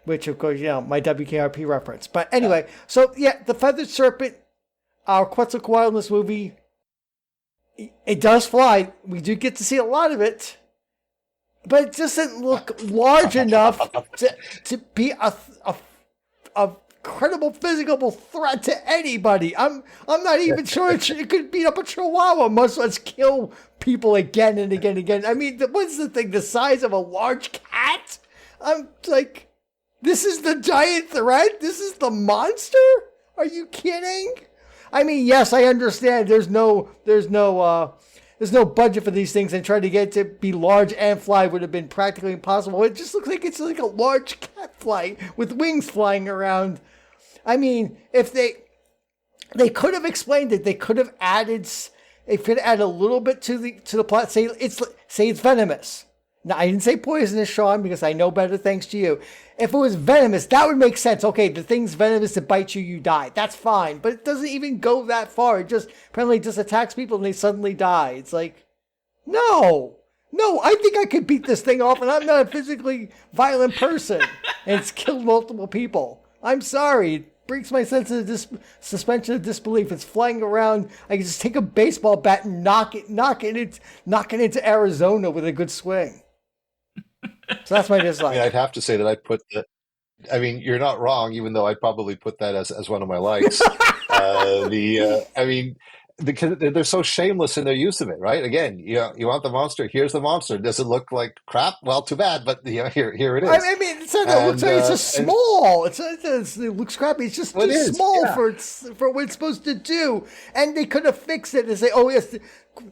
Which, of course, my WKRP reference. But anyway, so yeah, the feathered serpent, our Quetzalcoatl in this movie, it does fly. We do get to see a lot of it, but it doesn't look large enough to be a credible physical threat to anybody. I'm not even sure it could beat up a chihuahua, much less kill people again and again and again. I mean, what's the thing? The size of a large cat? I'm like, this is the giant threat? This is the monster? Are you kidding? I mean, yes, I understand there's no budget for these things, and trying to get it to be large and fly would have been practically impossible. It just looks like it's like a large cat flying with wings flying around. I mean, if they could have explained it, they could have added a little bit to the plot. Say it's venomous. Now, I didn't say poisonous, Sean, because I know better thanks to you. If it was venomous, that would make sense. Okay, the thing's venomous, it bites you, you die. That's fine. But it doesn't even go that far. It just apparently just attacks people and they suddenly die. It's like, no, I think I could beat this thing off, and I'm not a physically violent person. And it's killed multiple people. I'm sorry. breaks my sense of suspension of disbelief. It's flying around. I can just take a baseball bat and knock it into Arizona with a good swing. So that's my I dislike. mean, I'd have to say that I mean, you're not wrong, even though I'd probably put that as one of my likes. I mean, because they're so shameless in their use of it, right? Again, you want the monster. Here's the monster. Does it look like crap? Well, too bad, but here it is. I mean, it looks like it's just small. It looks crappy. It's just too small for what it's supposed to do. And they could have fixed it and say, oh yes,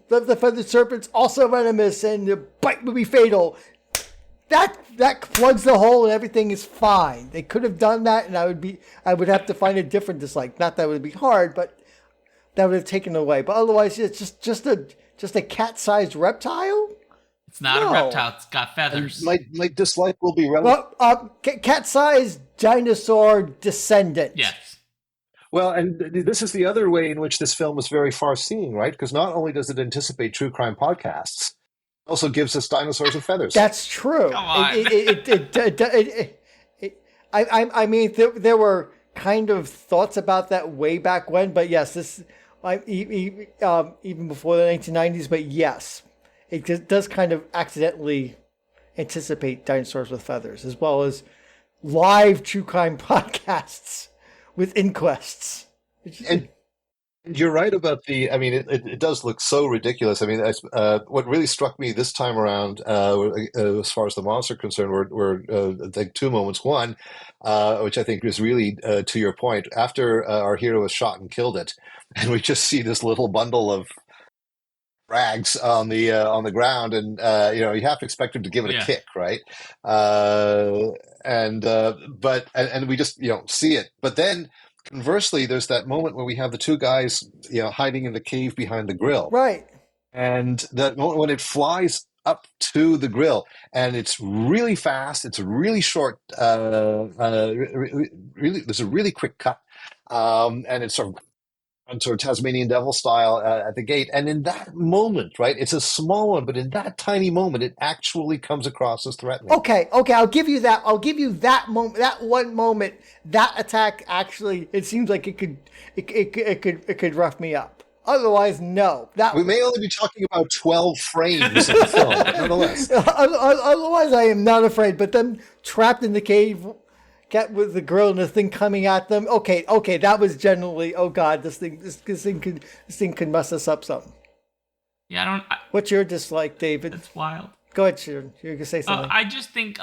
the feathered serpent's also venomous and the bite would be fatal. That plugs the hole and everything is fine. They could have done that, and I would have to find a different dislike. Not that it would be hard, but that would have taken it away. But otherwise, it's just a cat-sized reptile. It's not a reptile. It's got feathers. And my dislike will be relative. Well, cat-sized dinosaur descendant. Yes. Well, and this is the other way in which this film is very far-seeing, right? Because not only does it anticipate true crime podcasts, it also gives us dinosaurs with feathers. That's true. Come on. I mean, there were kind of thoughts about that way back when, but yes, even before the 1990s, but yes, it does kind of accidentally anticipate dinosaurs with feathers, as well as live true crime podcasts with inquests. And you're right about I mean, it does look so ridiculous. I mean, what really struck me this time around, as far as the monster are concerned, were I think two moments. One, which I think is really to your point, after our hero was shot and killed it, and we just see this little bundle of rags on the ground, and you have to expect him to give it a kick, right? But we just see it, but then. Conversely, there's that moment where we have the two guys, hiding in the cave behind the grill. Right. And that moment when it flies up to the grill, and it's really fast. It's a really short, really. There's a really quick cut, and it's sort of Tasmanian Devil style at the gate. And in that moment, right, it's a small one, but in that tiny moment, it actually comes across as threatening. Okay, I'll give you that. I'll give you that moment. That one moment, that attack actually, it seems like it could rough me up. Otherwise, no. We may only be talking about 12 frames in the film, but nonetheless. Otherwise, I am not afraid. But them trapped in the cave. Get with the girl and the thing coming at them. Okay, that was generally. Oh God, this thing could mess us up something. Yeah, What's your dislike, David? It's wild. Go ahead, Sharon. You're gonna say something. I just think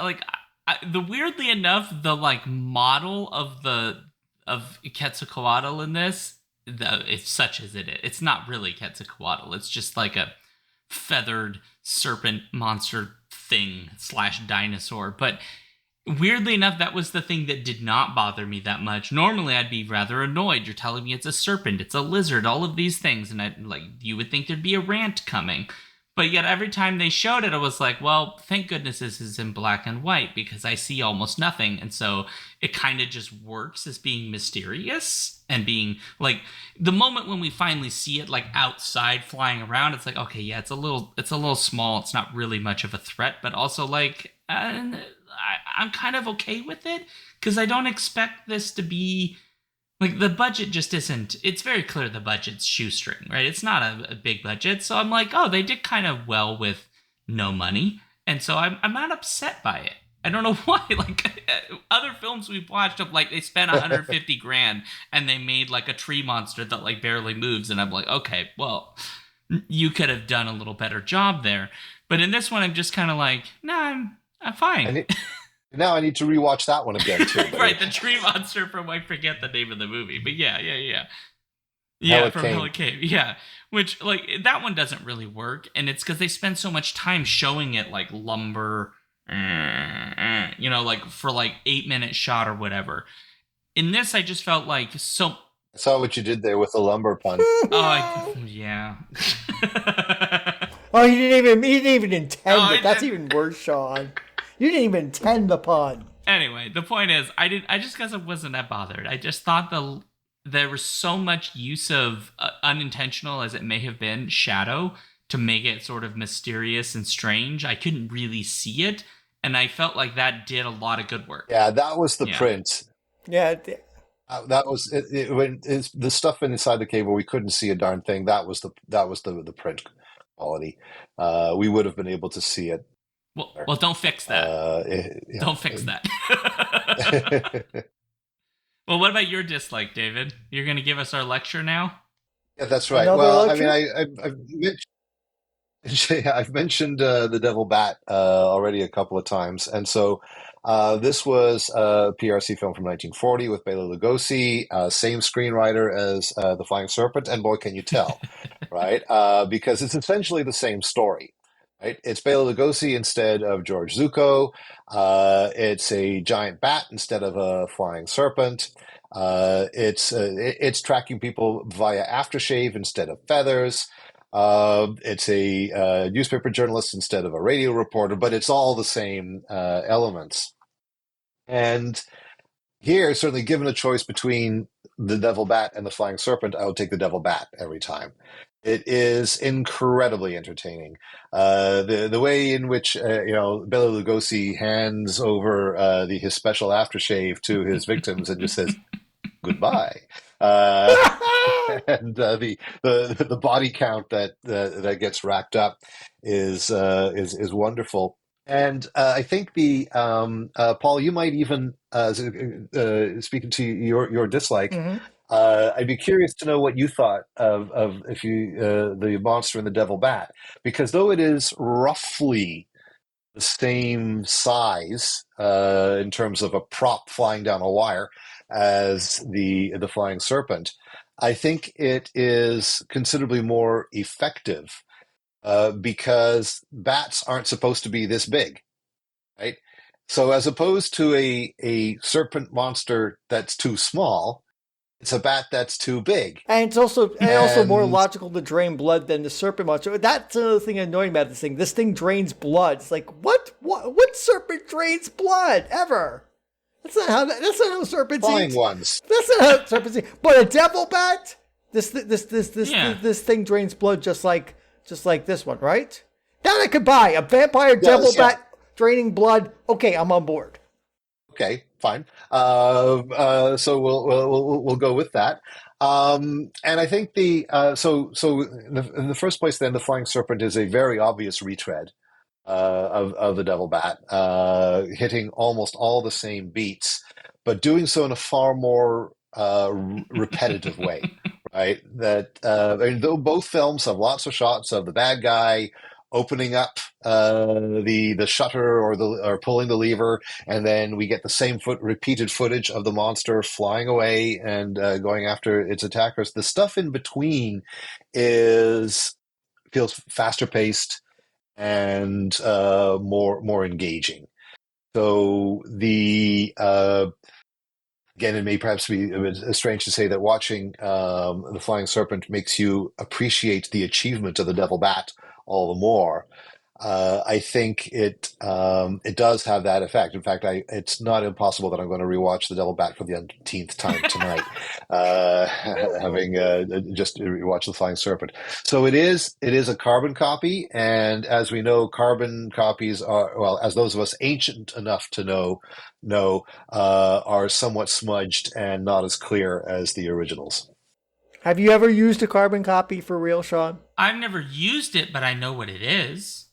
weirdly enough, the model of Quetzalcoatl in this, it's such as it is. It's not really Quetzalcoatl. It's just like a feathered serpent monster thing / dinosaur, but. Weirdly enough, that was the thing that did not bother me that much. Normally, I'd be rather annoyed. You're telling me it's a serpent, it's a lizard, all of these things, and you would think there'd be a rant coming. But yet, every time they showed it, I was like, well, thank goodness this is in black and white, because I see almost nothing, and so it kind of just works as being mysterious, and being, the moment when we finally see it, outside flying around, it's like, okay, yeah, it's a little small, it's not really much of a threat, but also, I'm kind of okay with it because I don't expect this to be the budget just isn't. It's very clear the budget's shoestring, right? It's not a big budget, so I'm like, oh, they did kind of well with no money, and so I'm not upset by it. I don't know why. Other films we've watched of they spent 150 grand and they made a tree monster that barely moves, and I'm like, okay, well, you could have done a little better job there. But in this one, I'm just kind of nah, I'm fine. Now I need to rewatch that one again too. Right, the tree monster from I forget the name of the movie, but yeah, from Hell Cave, yeah. Which that one doesn't really work, and it's because they spend so much time showing it lumber, for 8-minute shot or whatever. In this, I just felt so. I saw what you did there with the lumber pun. Yeah. Oh, he didn't even intend it. That's even worse, Sean. You didn't even intend the pun. Anyway, the point is, I just guess I wasn't that bothered. I just thought there was so much use of unintentional as it may have been shadow to make it sort of mysterious and strange. I couldn't really see it, and I felt like that did a lot of good work. Yeah, that was the print. Yeah. That was when it's the stuff inside the cave where we couldn't see a darn thing. That was the print quality. We would have been able to see it better. Well, don't fix that. Yeah. Don't fix that. Well, what about your dislike, David? You're going to give us our lecture now? Yeah, that's right. Another Well, I mean, lecture? I've mentioned the Devil Bat already a couple of times, and so this was a PRC film from 1940 with Bela Lugosi, same screenwriter as The Flying Serpent, and boy, can you tell, right? Because it's essentially the same story, right? It's Bela Lugosi instead of George Zucco. It's a giant bat instead of a flying serpent. It's tracking people via aftershave instead of feathers. It's a newspaper journalist instead of a radio reporter, but it's all the same elements. And here, certainly given a choice between the Devil Bat and the Flying Serpent, I would take the Devil Bat every time. It is incredibly entertaining. The way in which Bela Lugosi hands over his special aftershave to his victims and just says goodbye. Uh, and the body count that gets racked up is wonderful. And I think the Paul, you might even speaking to your dislike. Hmm. I'd be curious to know what you thought of if you the monster and the devil bat, because though it is roughly the same size in terms of a prop flying down a wire as the flying serpent, I think it is considerably more effective because bats aren't supposed to be this big, right? So as opposed to a serpent monster that's too small, it's a bat that's too big. And it's also more And logical to drain blood than the serpent monster. That's another thing annoying about this thing. This thing drains blood. It's like what serpent drains blood ever? That's not how serpents flying eat. ones. That's not how serpents eat. But a devil bat, Yeah. this thing drains blood just like this one, right? That I could buy a vampire devil Yeah. bat draining blood. Okay, I'm on board. Okay, fine. So we'll go with that. And I think in the first place, then the flying serpent is a very obvious retread of the devil bat, hitting almost all the same beats, but doing so in a far more repetitive way. Right? That I mean, though both films have lots of shots of the bad guy opening up the shutter or pulling the lever, and then we get the same repeated footage of the monster flying away and going after its attackers. The stuff in between feels faster paced and more engaging. So again, it may perhaps be a bit strange to say that watching the Flying Serpent makes you appreciate the achievement of the Devil Bat all the more. I think it does have that effect. In fact, it's not impossible that I'm going to rewatch The Devil Bat for the umpteenth time tonight, having just rewatched The Flying Serpent. So it is a carbon copy, and as we know, carbon copies are, well, as those of us ancient enough to know, are somewhat smudged and not as clear as the originals. Have you ever used a carbon copy for real, Sean? I've never used it, but I know what it is.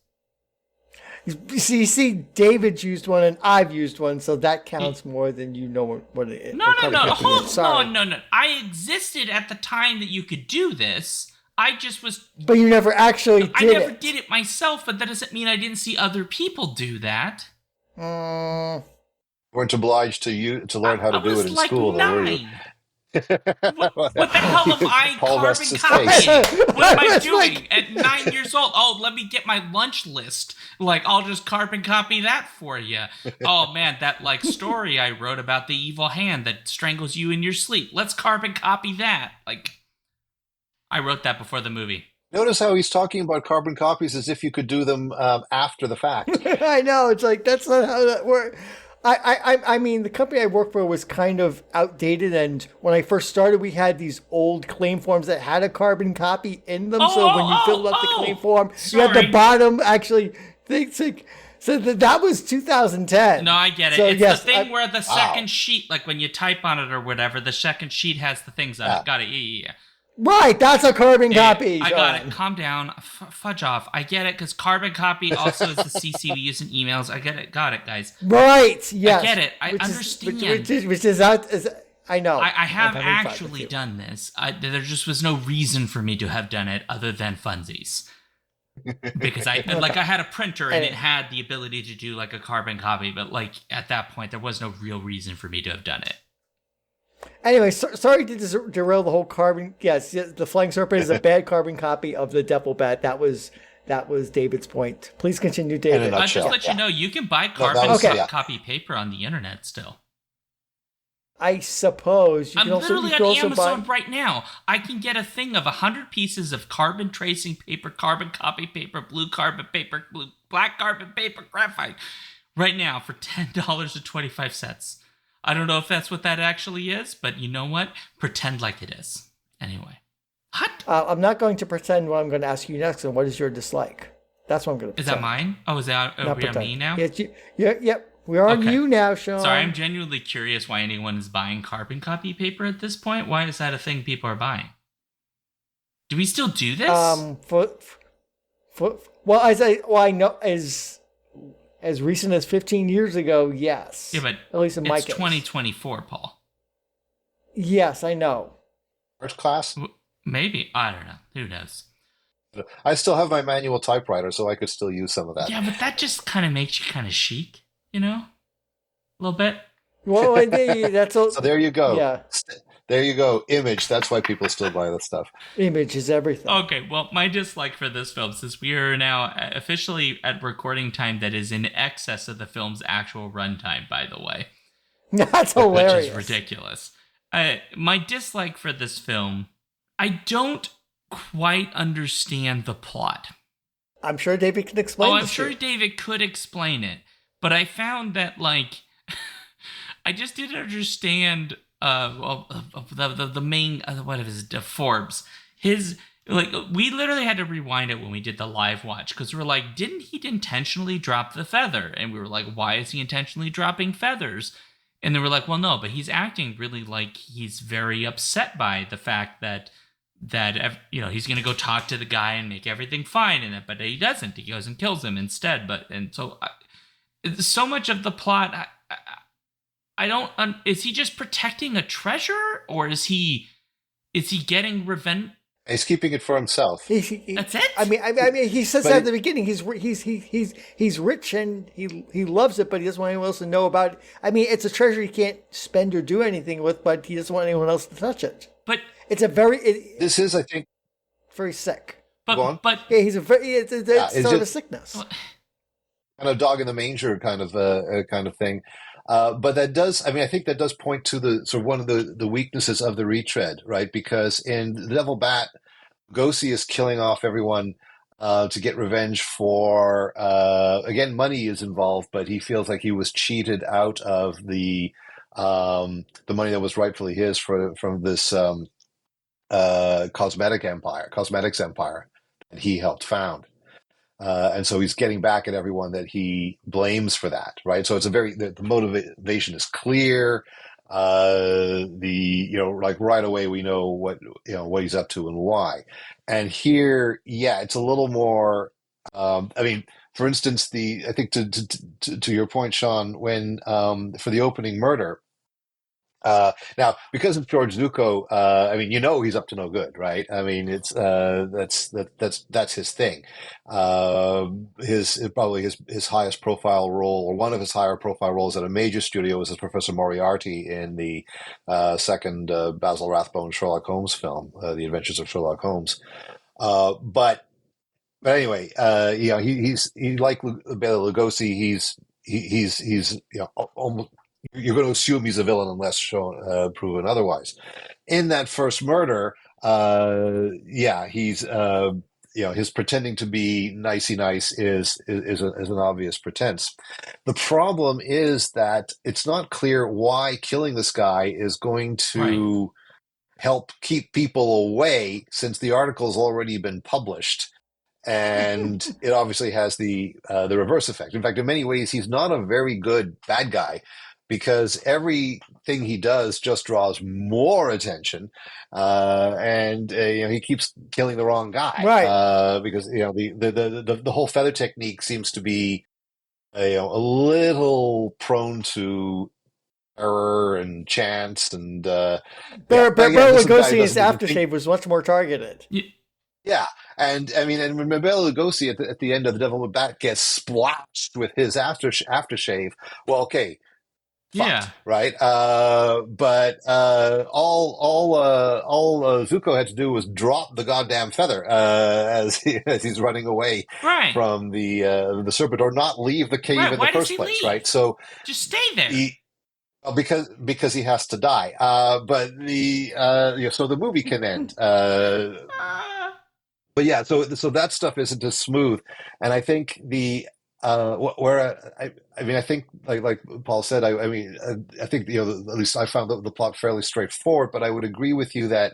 You see, David's used one and I've used one, so that counts more than you know what it is. No. No. I existed at the time that you could do this. I just was. But you never actually did it. I never did it myself, but that doesn't mean I didn't see other people do that. Weren't obliged to learn how to do it in like school, though, were you? 9. What the hell am I Paul carbon rests his copying? case. What am I It's doing like- at 9 years old? Oh, let me get my lunch list. Like, I'll just carbon copy that for you. Oh man, that like story I wrote about the evil hand that strangles you in your sleep. Let's carbon copy that. Like, I wrote that before the movie. Notice how he's talking about carbon copies as if you could do them after the fact. I know, it's like, that's not how that works. I mean, the company I worked for was kind of outdated, and when I first started, we had these old claim forms that had a carbon copy in them. So when you filled out the claim form, you had the sorry. bottom actually. Things like So that was 2010. No, I get it. So It's yes, the thing where the Wow. second sheet, like when you type on it or whatever, the second sheet has the things on Yeah. it. Got it. Yeah. right. That's a carbon copy. I got it. Sean. Calm down. Fudge off. I get it because carbon copy also is the CC we use in emails. I get it. Got it, guys. Right. Yes. I get it. I Which understand. which is out. I know. I have I'm having fun with actually you. done this. There just was no reason for me to have done it other than funsies. Because I had a printer and it had the ability to do like a carbon copy, but like at that point there was no real reason for me to have done it. Anyway, sorry to derail the whole carbon. Yes, the Flying Serpent is a bad carbon copy of the Devil Bat. That was David's point. Please continue, David. In a I'll just nutshell, let you yeah. know you can buy that carbon was- yeah. copy paper on the internet still. I suppose you I'm can also, literally you can on also Amazon buy. right now. I can get a thing of 100 pieces of carbon tracing paper, carbon copy paper, blue carbon paper, black carbon paper, graphite right now for $10.25. I don't know if that's what that actually is, but you know what? Pretend like it is. Anyway. What? I'm not going to pretend what I'm going to ask you next. And what is your dislike? That's what I'm going to. Is that mine? Oh, is that Not are we on pretend. me now? Yep. We're on Okay. you now, Sean. Sorry, I'm genuinely curious why anyone is buying carbon copy paper at this point. Why is that a thing people are buying? Do we still do this? Well, I know as recent as 15 years ago, yes. Yeah, but at least in my it's case. 2024, Paul. Yes, I know. First class. Maybe. I don't know. Who knows? I still have my manual typewriter, so I could still use some of that. Yeah, but that just kind of makes you kind of chic, you know? A little bit. Well, that's all. So there you go. Yeah, There you go. Image. That's why people still buy this stuff. image is everything. Okay, well, my dislike for this film, since we are now officially at recording time that is in excess of the film's actual runtime, by the way. That's hilarious. Which is ridiculous. My dislike for this film, I don't quite understand the plot. I'm sure David can explain. I'm this sure to you. David could explain it, but I found that like I just didn't understand. The main what is it? Forbes. His like we literally had to rewind it when we did the live watch because we were like, didn't he intentionally drop the feather? And we were like, why is he intentionally dropping feathers? And they were like, well, no, but he's acting really like he's very upset by the fact that he's gonna go talk to the guy and make everything fine, but he doesn't. He goes and kills him instead. So much of the plot, I don't. Is he just protecting a treasure, or is he getting revenge? He's keeping it for himself. That's it. I mean, he says But that at the beginning. He's rich and he loves it, but he doesn't want anyone else to know about it. I mean, it's a treasure he can't spend or do anything with, but he doesn't want anyone else to touch it. But It's This is, I think, very sick. Go on. but Yeah, he's it's it's sort of a just- sickness. kind of dog in the manger kind of thing. But that does, I mean, I think that does point to the sort of one of the weaknesses of the retread, right? Because in The Devil Bat, Lugosi is killing off everyone to get revenge for, again, money is involved, but he feels like he was cheated out of the money that was rightfully his from this cosmetics empire that he helped found. And so he's getting back at everyone that he blames for that, right? So it's the motivation is clear. Like right away we know what he's up to and why. And here, yeah, it's a little more. I mean, for instance, I think to your point, Sean, when for the opening murder. Now, because it's George Zucco, I mean, he's up to no good, right? I mean, it's that's his thing. Probably his highest profile role, or one of his higher profile roles at a major studio, was as Professor Moriarty in the second Basil Rathbone Sherlock Holmes film, The Adventures of Sherlock Holmes. But anyway, he like Bela Lugosi, he's almost. You're going to assume he's a villain unless shown proven otherwise. In that first murder, he's his pretending to be nicey nice is an obvious pretense. The problem is that it's not clear why killing this guy is going to help keep people away, since the article's already been published. and it obviously has the reverse effect. In fact, in many ways, he's not a very good bad guy because everything he does just draws more attention, and he keeps killing the wrong guy Right. because the whole feather technique seems to be a little prone to error and chance and again, Bela this is a guy who Lugosi's doesn't think. aftershave was much more targeted. Yeah, and I mean, and when Bela Lugosi at the end of The Devil with Bat gets splashed with his aftershave, well, okay, Yeah. fucked, right? But all Zuko had to do was drop the goddamn feather as he's running away Right. from the serpent, or not leave the cave Right. in the Why does first he place, right? leave? So Just stay there. he. Well, because he has to die, but so the movie can end. Uh, But yeah, so that stuff isn't as smooth, and I think where I mean I think like Paul said, I mean I think at least I found the plot fairly straightforward, but I would agree with you that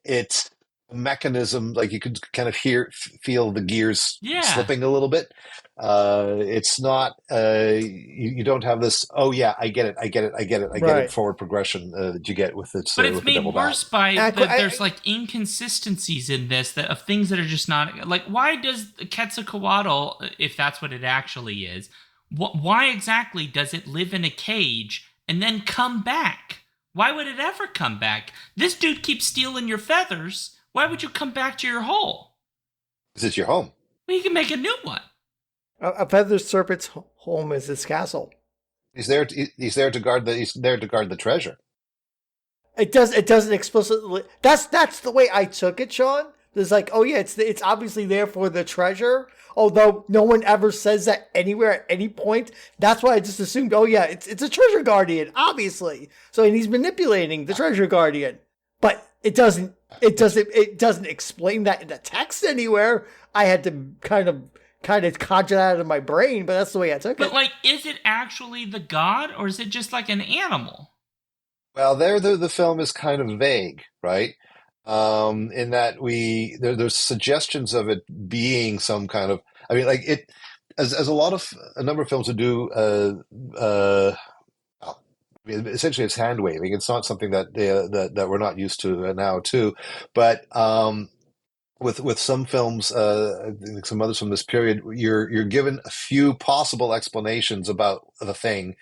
it's a mechanism like you could kind of feel the gears yeah. slipping a little bit. It's not you don't have this, oh yeah, I get it Right. forward progression that you get But it's with the made Devil Bat. worse by there's I, like inconsistencies in this that of things that are just not like why does Quetzalcoatl, if that's what it actually is, why exactly does it live in a cage and then come back? Why would it ever come back? This dude keeps stealing your feathers. Why would you come back to your hole? This is your home. Well, you can make a new one. a feathered serpent's home is his castle. He's there to guard the treasure. It doesn't explicitly. That's the way I took it, Sean. It's like, oh yeah, it's obviously there for the treasure. Although no one ever says that anywhere at any point. That's why I just assumed, oh yeah, it's a treasure guardian, obviously. So and he's manipulating the treasure guardian, but it doesn't explain that in the text anywhere. I had to kind of conjure that out of my brain, but that's the way I took it. But like, is it actually the god or is it just like an animal? Well, there the film is kind of vague, right? In that there's suggestions of it being some kind of. I mean, like it as a number of films would do. Well, I mean, essentially, it's hand waving. It's not something that we're not used to now too, but with some films, I think some others from this period, you're given a few possible explanations about the thing,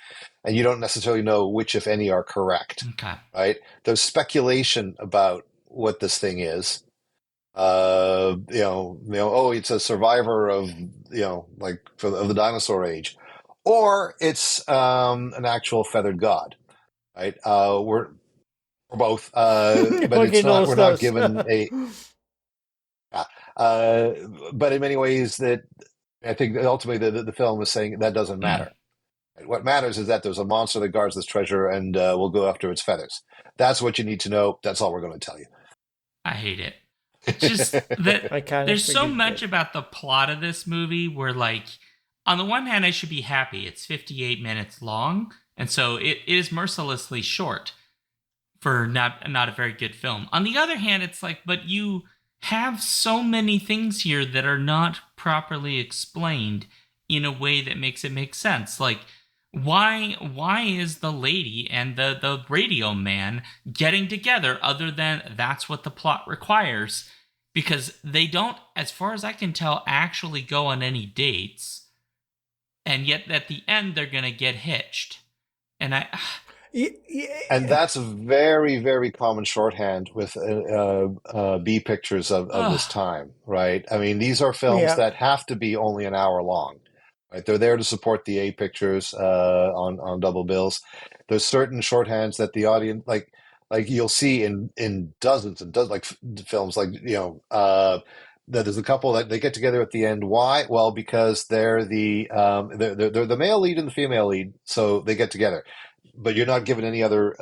and you don't necessarily know which, if any, are correct. Okay. Right? There's speculation about what this thing is. Oh, it's a survivor of of the dinosaur age, or it's an actual feathered god. Right? We're both, but it's Okay, not. Notice We're not those. given a. Yeah. But in many ways, that I think that ultimately the film is saying that doesn't Mm, matter. What matters is that there's a monster that guards this treasure, and we'll go after its feathers. That's what you need to know. That's all we're going to tell you. I hate it. Just that I kind of there's so figured much it. about the plot of this movie where like on the one hand I should be happy it's 58 minutes long and so it is mercilessly short for not a very good film. On the other hand it's like but you have so many things here that are not properly explained in a way that makes it make sense. Like why is the lady and the radio man getting together other than that's what the plot requires? Because they don't, as far as I can tell, actually go on any dates, and yet at the end they're gonna get hitched. And And that's a very, very common shorthand with B pictures of this time, right? I mean, these are films Yeah. that have to be only an hour long, right? They're there to support the A pictures on double bills. There's certain shorthands that the audience like you'll see in dozens and dozens films like that there's a couple that they get together at the end. Why? Well, because they're the male lead and the female lead, so they get together. But you're not given any other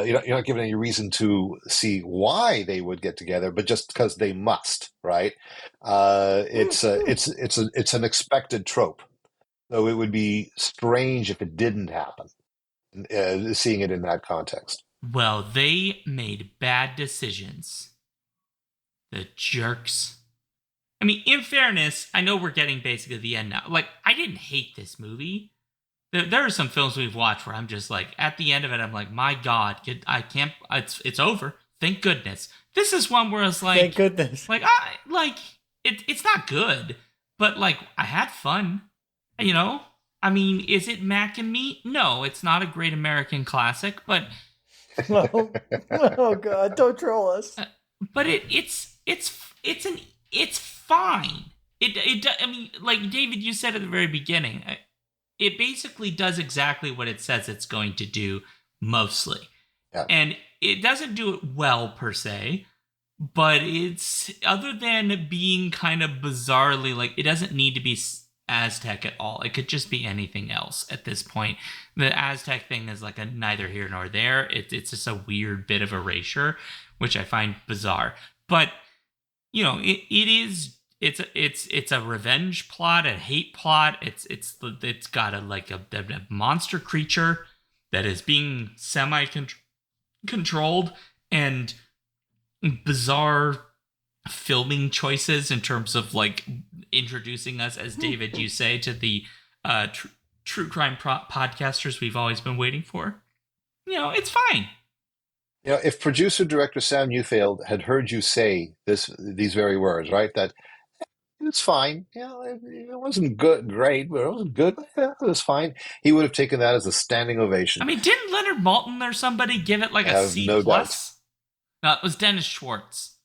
you're not given any reason to see why they would get together, but just because they must, right? It's an expected trope, so it would be strange if it didn't happen. Seeing it in that context. well, they made bad decisions. The jerks. I mean, in fairness, I know we're getting basically the end now. Like, I didn't hate this movie. There are some films we've watched where I'm just like, at the end of it, I'm like, my God, I can't. It's over. Thank goodness. This is one where it's Thank goodness. it's not good, but like I had fun. You know, I mean, is it Mac and Me? No, it's not a great American classic, but Oh, oh God! Don't troll us. but it's fine. I mean, like David, you said at the very beginning, it basically does exactly what it says it's going to do, mostly, Yeah. and it doesn't do it well per se. But it's other than being kind of bizarrely like it doesn't need to be Aztec at all. It could just be anything else at this point. The Aztec thing is like a neither here nor there. It's just a weird bit of erasure, which I find bizarre. But you know, it's a revenge plot, a hate plot. It's got a monster creature that is being semi controlled and bizarre filming choices in terms of like introducing us, as David you say, to the true crime podcasters we've always been waiting for. You know, it's fine. You know, if producer director Sam Newfield had heard you say these very words, right, that it's fine, you know, it wasn't good, great, but it wasn't good, but yeah, it was fine. He would have taken that as a standing I ovation. mean, didn't Leonard Maltin or somebody give it like I a have C no doubt. plus? No, it was Dennis Schwartz.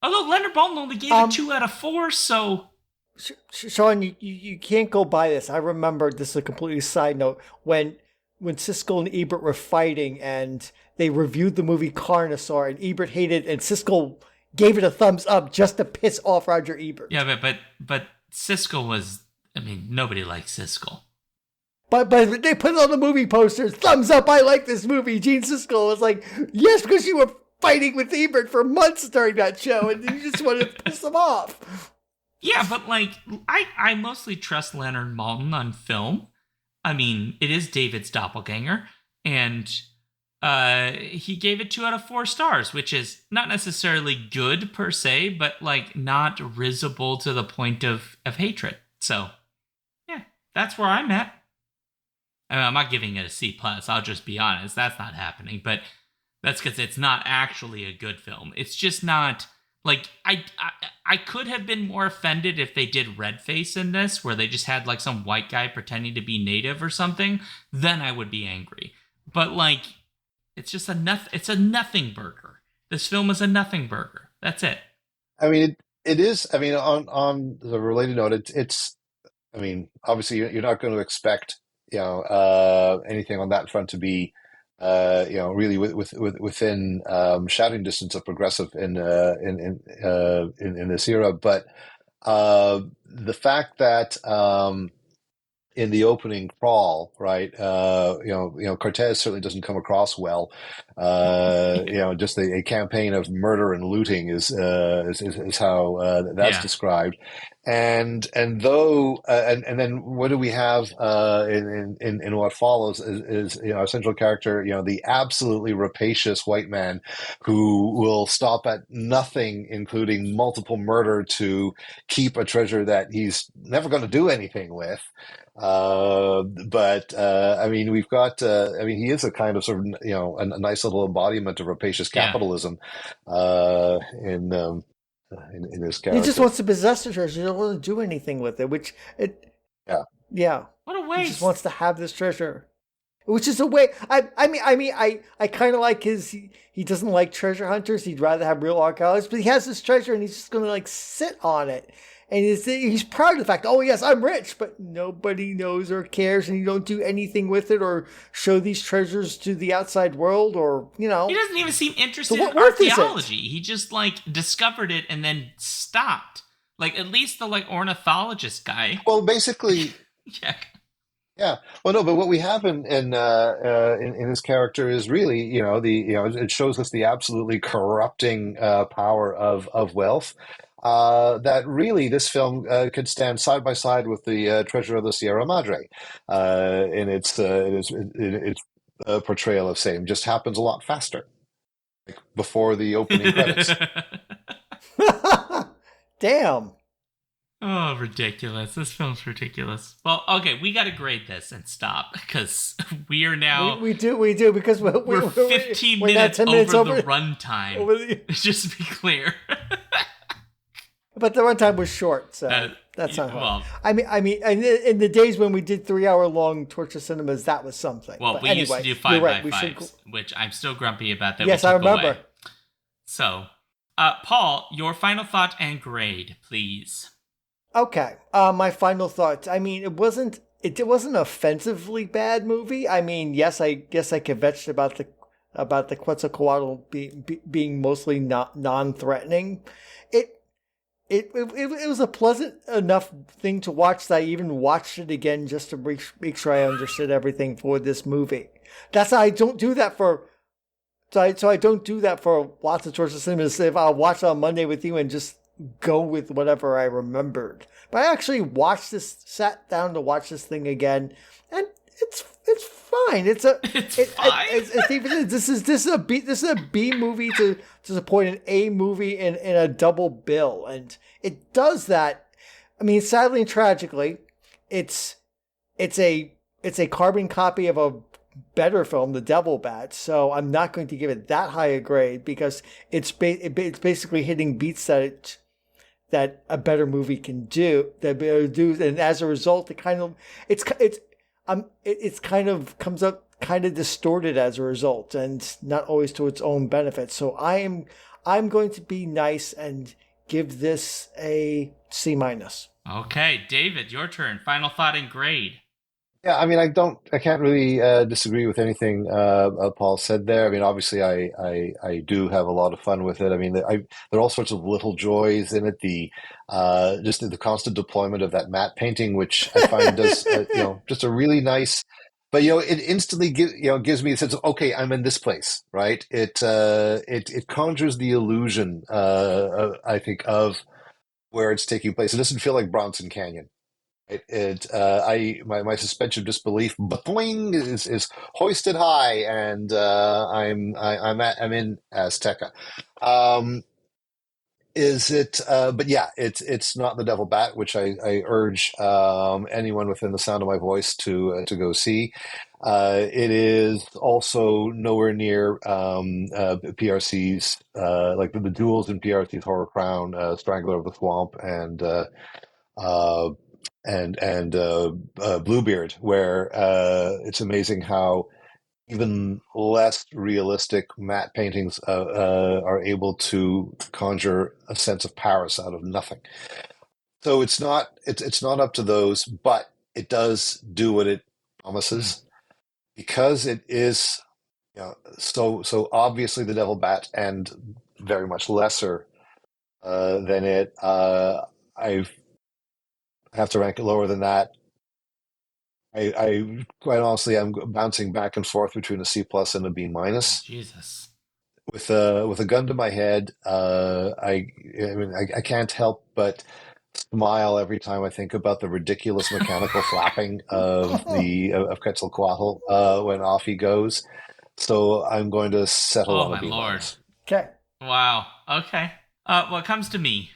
Although Leonard Maltin only gave Um, it 2 out of 4, so Sean, you can't go by this. I remember, this is a completely side note, when Siskel and Ebert were fighting and they reviewed the movie Carnosaur and Ebert hated and Siskel gave it a thumbs up just to piss off Roger Ebert. yeah, but Siskel was. I mean, nobody likes Siskel. But they put it on the movie posters, thumbs up, I like this movie. Gene Siskel was like, yes, because you were fighting with Ebert for months during that show and you just wanted to piss him off. Yeah, but like I mostly trust Leonard Maltin on film. I mean, it is David's doppelganger, and he gave it 2 out of 4 stars, which is not necessarily good per se, but like not risible to the point of hatred. So yeah, that's where I'm at. I mean, I'm not giving it a C plus. I'll just be honest, that's not happening. But that's because it's not actually a good film. It's just not like I could have been more offended if they did red face in this, where they just had like some white guy pretending to be native or something. Then I would be angry. But like, it's just it's a nothing burger. This film is a nothing burger. That's it. I mean, it is. I mean, on the related note, it's. I mean, obviously, you're not going to expect, you know, anything on that front to be, you know, really within shouting distance of progressive in this era. But the fact that in the opening crawl, right? Cortez certainly doesn't come across well. You know, just a campaign of murder and looting is how that's Yeah. described. And though and then what do we have in what follows is you know our central character, you know, the absolutely rapacious white man who will stop at nothing, including multiple murder, to keep a treasure that he's never going to do anything with. But I mean, we've got. I mean, he is a kind of sort of you know a nice little embodiment of rapacious Yeah. capitalism uh, in, um, in his He just character. wants to possess the treasure. He doesn't want to do anything with it, Yeah, yeah. What a He just waste. wants to have this treasure. Which is a way. I kind of like his. He doesn't like treasure hunters. He'd rather have real archaeologists. But he has this treasure, and he's just going to like sit on it. And he's proud of the fact. Oh yes, I'm rich, but nobody knows or cares, and you don't do anything with it or show these treasures to the outside world, or He doesn't even seem interested what in worth is it? archaeology. He just like discovered it and then stopped. Like at least the like ornithologist guy. well, basically, Yeah. yeah. Well, no, but what we have in his character is really, you know, it shows us the absolutely corrupting power of wealth. That really, this film could stand side by side with the Treasure of the Sierra Madre in its portrayal of same. Just happens a lot faster, like before the opening credits. damn. Oh, ridiculous. This film's ridiculous. Well, okay, we got to grade this and stop because we are now. We do because We're 15 we're now minutes 10 over minutes over the runtime. over the, Just to be clear. but the runtime was short, so that's not hard. I mean, in the days when we did 3-hour long torture cinemas, that was something. Well, but we used to do 5 by 5s, which I'm still grumpy about that. Yes, I remember. Away. So, Paul, your final thought and grade, please. Okay. My final thoughts. I mean, it wasn't an offensively bad movie. I mean, yes, I guess I kvetched about the Quetzalcoatl being mostly not non-threatening. It was a pleasant enough thing to watch that I even watched it again just to make sure I understood everything for this movie. I don't do that for. So I don't do that for lots of torture cinemas. If I'll watch it on Monday with you and just go with whatever I remembered. But I actually sat down to watch this thing again, and it's fine. It's fine. This is a B movie to support an A movie in a double bill, and it does that. I mean, sadly and tragically, it's a carbon copy of a better film, The Devil Bat, so I'm not going to give it that high a grade because it's basically hitting beats that a better movie can do, and as a result, it kind of comes up kind of distorted as a result, and not always to its own benefit. So I'm going to be nice and give this a C-. Okay, David, your turn. Final thought and grade. Yeah, I mean, I can't really disagree with anything Paul said there. I mean, obviously, I do have a lot of fun with it. I mean, there are all sorts of little joys in it. Just the constant deployment of that matte painting, which I find does just a really nice. But it instantly gives me a sense of, okay, I'm in this place, right? It conjures the illusion, I think, of where it's taking place. It doesn't feel like Bronson Canyon. My suspension of disbelief, boing, is hoisted high, and I'm in Azteca. But yeah, it's not The Devil Bat, which I urge anyone within the sound of my voice to go see. It is also nowhere near PRC's like the duels in PRC's Horror Crown, Strangler of the Swamp, and Bluebeard, where it's amazing how even less realistic matte paintings are able to conjure a sense of Paris out of nothing. So it's not up to those, but it does do what it promises because it is so obviously The Devil Bat and very much lesser than it. I have to rank it lower than that. I quite honestly, I'm bouncing back and forth between a C plus and a B minus. Jesus. With a gun to my head, I mean, I can't help but smile every time I think about the ridiculous mechanical flapping of Quetzalcoatl when off he goes. So I'm going to settle on a B minus. Okay. Wow. Okay. Well, it comes to me.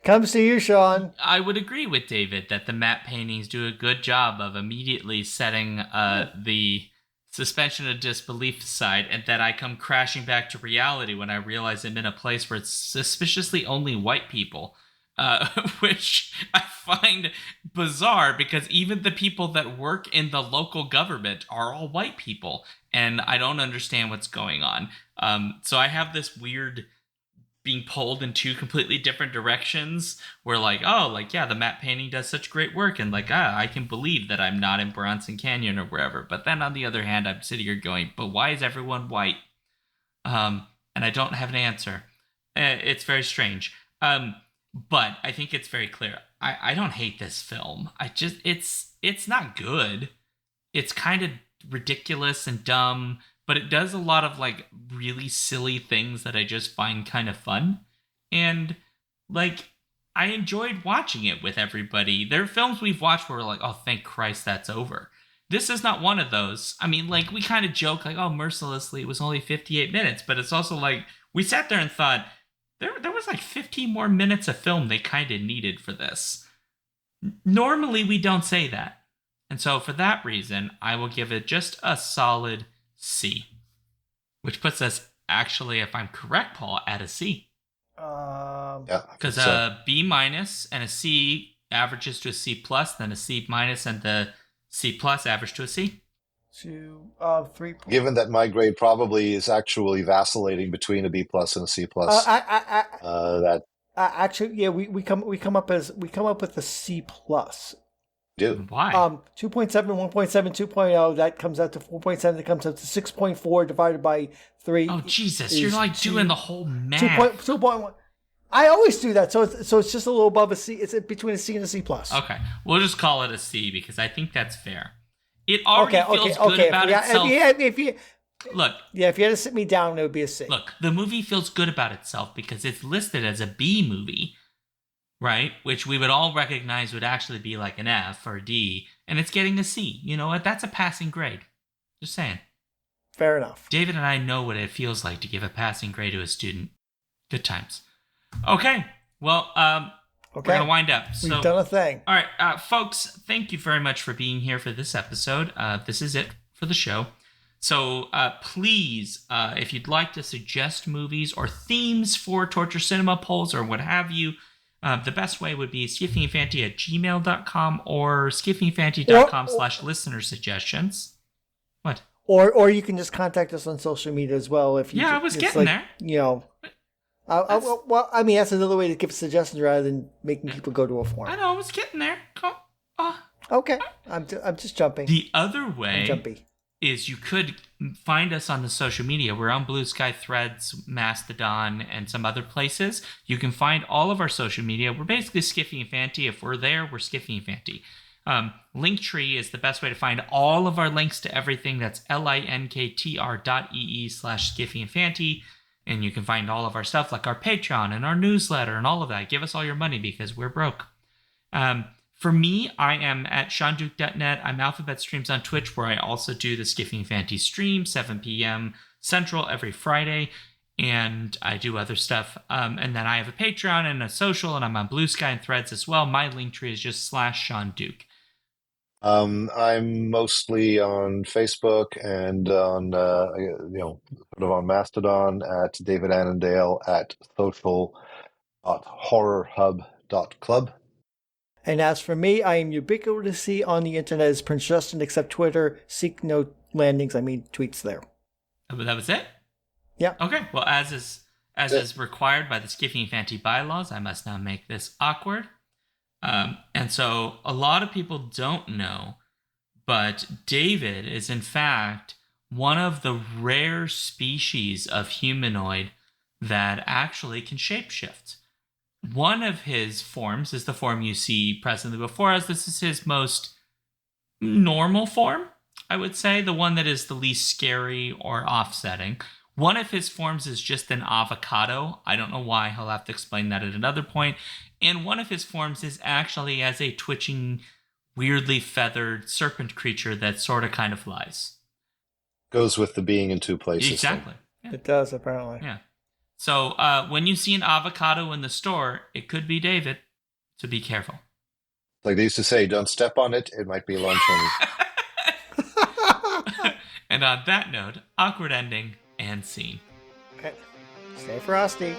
Comes to you, Sean. I would agree with David that the matte paintings do a good job of immediately setting the suspension of disbelief aside, and that I come crashing back to reality when I realize I'm in a place where it's suspiciously only white people, which I find bizarre because even the people that work in the local government are all white people, and I don't understand what's going on. So I have this weird being pulled in two completely different directions where the matte painting does such great work and I can believe that I'm not in Bronson Canyon or wherever. But then on the other hand, I'm sitting here going, but why is everyone white? And I don't have an answer. It's very strange. But I think it's very clear. I don't hate this film. It's not good. It's kind of ridiculous and dumb, but it does a lot of really silly things that I just find kind of fun. And I enjoyed watching it with everybody. There are films we've watched where we're like, oh, thank Christ that's over. This is not one of those. I mean, we kind of joke oh, Mercilessly, it was only 58 minutes, but it's also we sat there and thought, There was like 15 more minutes of film they kind of needed for this. Normally, we don't say that. And so for that reason, I will give it just a solid C. Which puts us, actually, if I'm correct, Paul, at a C. Yeah. Because a B minus and a C averages to a C plus, then a C minus and the C plus average to a C. 3 points. Given that my grade probably is actually vacillating between a B plus and a C plus, Actually, yeah, we come up with a C plus. do. Why? 2.7, 1.7, 2.0, that comes out to 4.7, that comes out to 6.4 divided by 3. Oh, Jesus, you're like doing the whole math. 2.1. I always do that, so it's just a little above a C. It's between a C and a C plus. Okay, we'll just call it a C because I think that's fair. It already feels good about itself. Look. Yeah, if you had to sit me down, it would be a C. Look, the movie feels good about itself because it's listed as a B movie, right? Which we would all recognize would actually be like an F or a D, and it's getting a C. You know what? That's a passing grade. Just saying. Fair enough. David and I know what it feels like to give a passing grade to a student. Good times. Okay. Well, we're going to wind up. We've done a thing. All right, folks, thank you very much for being here for this episode. This is it for the show. So please, if you'd like to suggest movies or themes for Torture Cinema polls or what have you, the best way would be skiffyandfanty@gmail.com or skiffyandfanty.com/listener suggestions. What? Or you can just contact us on social media as well. If you I was getting there. You know. Well, I mean, that's another way to give suggestions rather than making people go to a forum. I know, I was getting there. Okay, I'm just jumping. The other way I'm jumpy. is you could find us on the social media. We're on Blue Sky, Threads, Mastodon, and some other places. You can find all of our social media. We're basically Skiffy and Fanty. If we're there, we're Skiffy and Fanty. Linktree is the best way to find all of our links to everything. That's linktr.ee/Skiffy and Fanty. And you can find all of our stuff like our Patreon and our newsletter and all of that. Give us all your money because we're broke. For me, I am at SeanDuke.net. I'm Alphabet Streams on Twitch, where I also do the Skiffy and Fanty stream, 7 p.m. Central every Friday. And I do other stuff. And then I have a Patreon and a social, and I'm on Blue Sky and Threads as well. My link tree is just /SeanDuke. I'm mostly on Facebook and on sort of on Mastodon at David Annandale at social.horrorhub.club. And as for me, I am ubiquitously on the internet as Prince Justin, except Twitter. Seek no landings. I mean tweets there. That was it? Yeah. Okay. Well, as is required by the Skiffy and Fanty bylaws, I must now make this awkward. And so a lot of people don't know, but David is in fact one of the rare species of humanoid that actually can shapeshift. One of his forms is the form you see presently before us. This is his most normal form, I would say, the one that is the least scary or offsetting. One of his forms is just an avocado. I don't know why. He'll have to explain that at another point. And one of his forms is actually as a twitching, weirdly feathered serpent creature that sort of kind of flies. Goes with the being in two places. Exactly. Yeah. It does, apparently. Yeah. So when you see an avocado in the store, it could be David. So be careful. Like they used to say, don't step on it. It might be Lon Chaney. And on that note, awkward ending and scene. Okay. Stay frosty.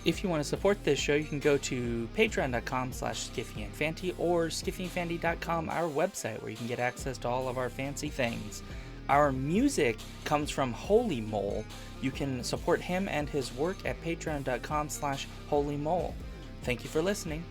If you want to support this show, you can go to patreon.com/skiffyandfanty or skiffyandfanty.com, our website, where you can get access to all of our fancy things. Our music comes from Holy Mole. You can support him and his work at patreon.com/holymole. Thank you for listening.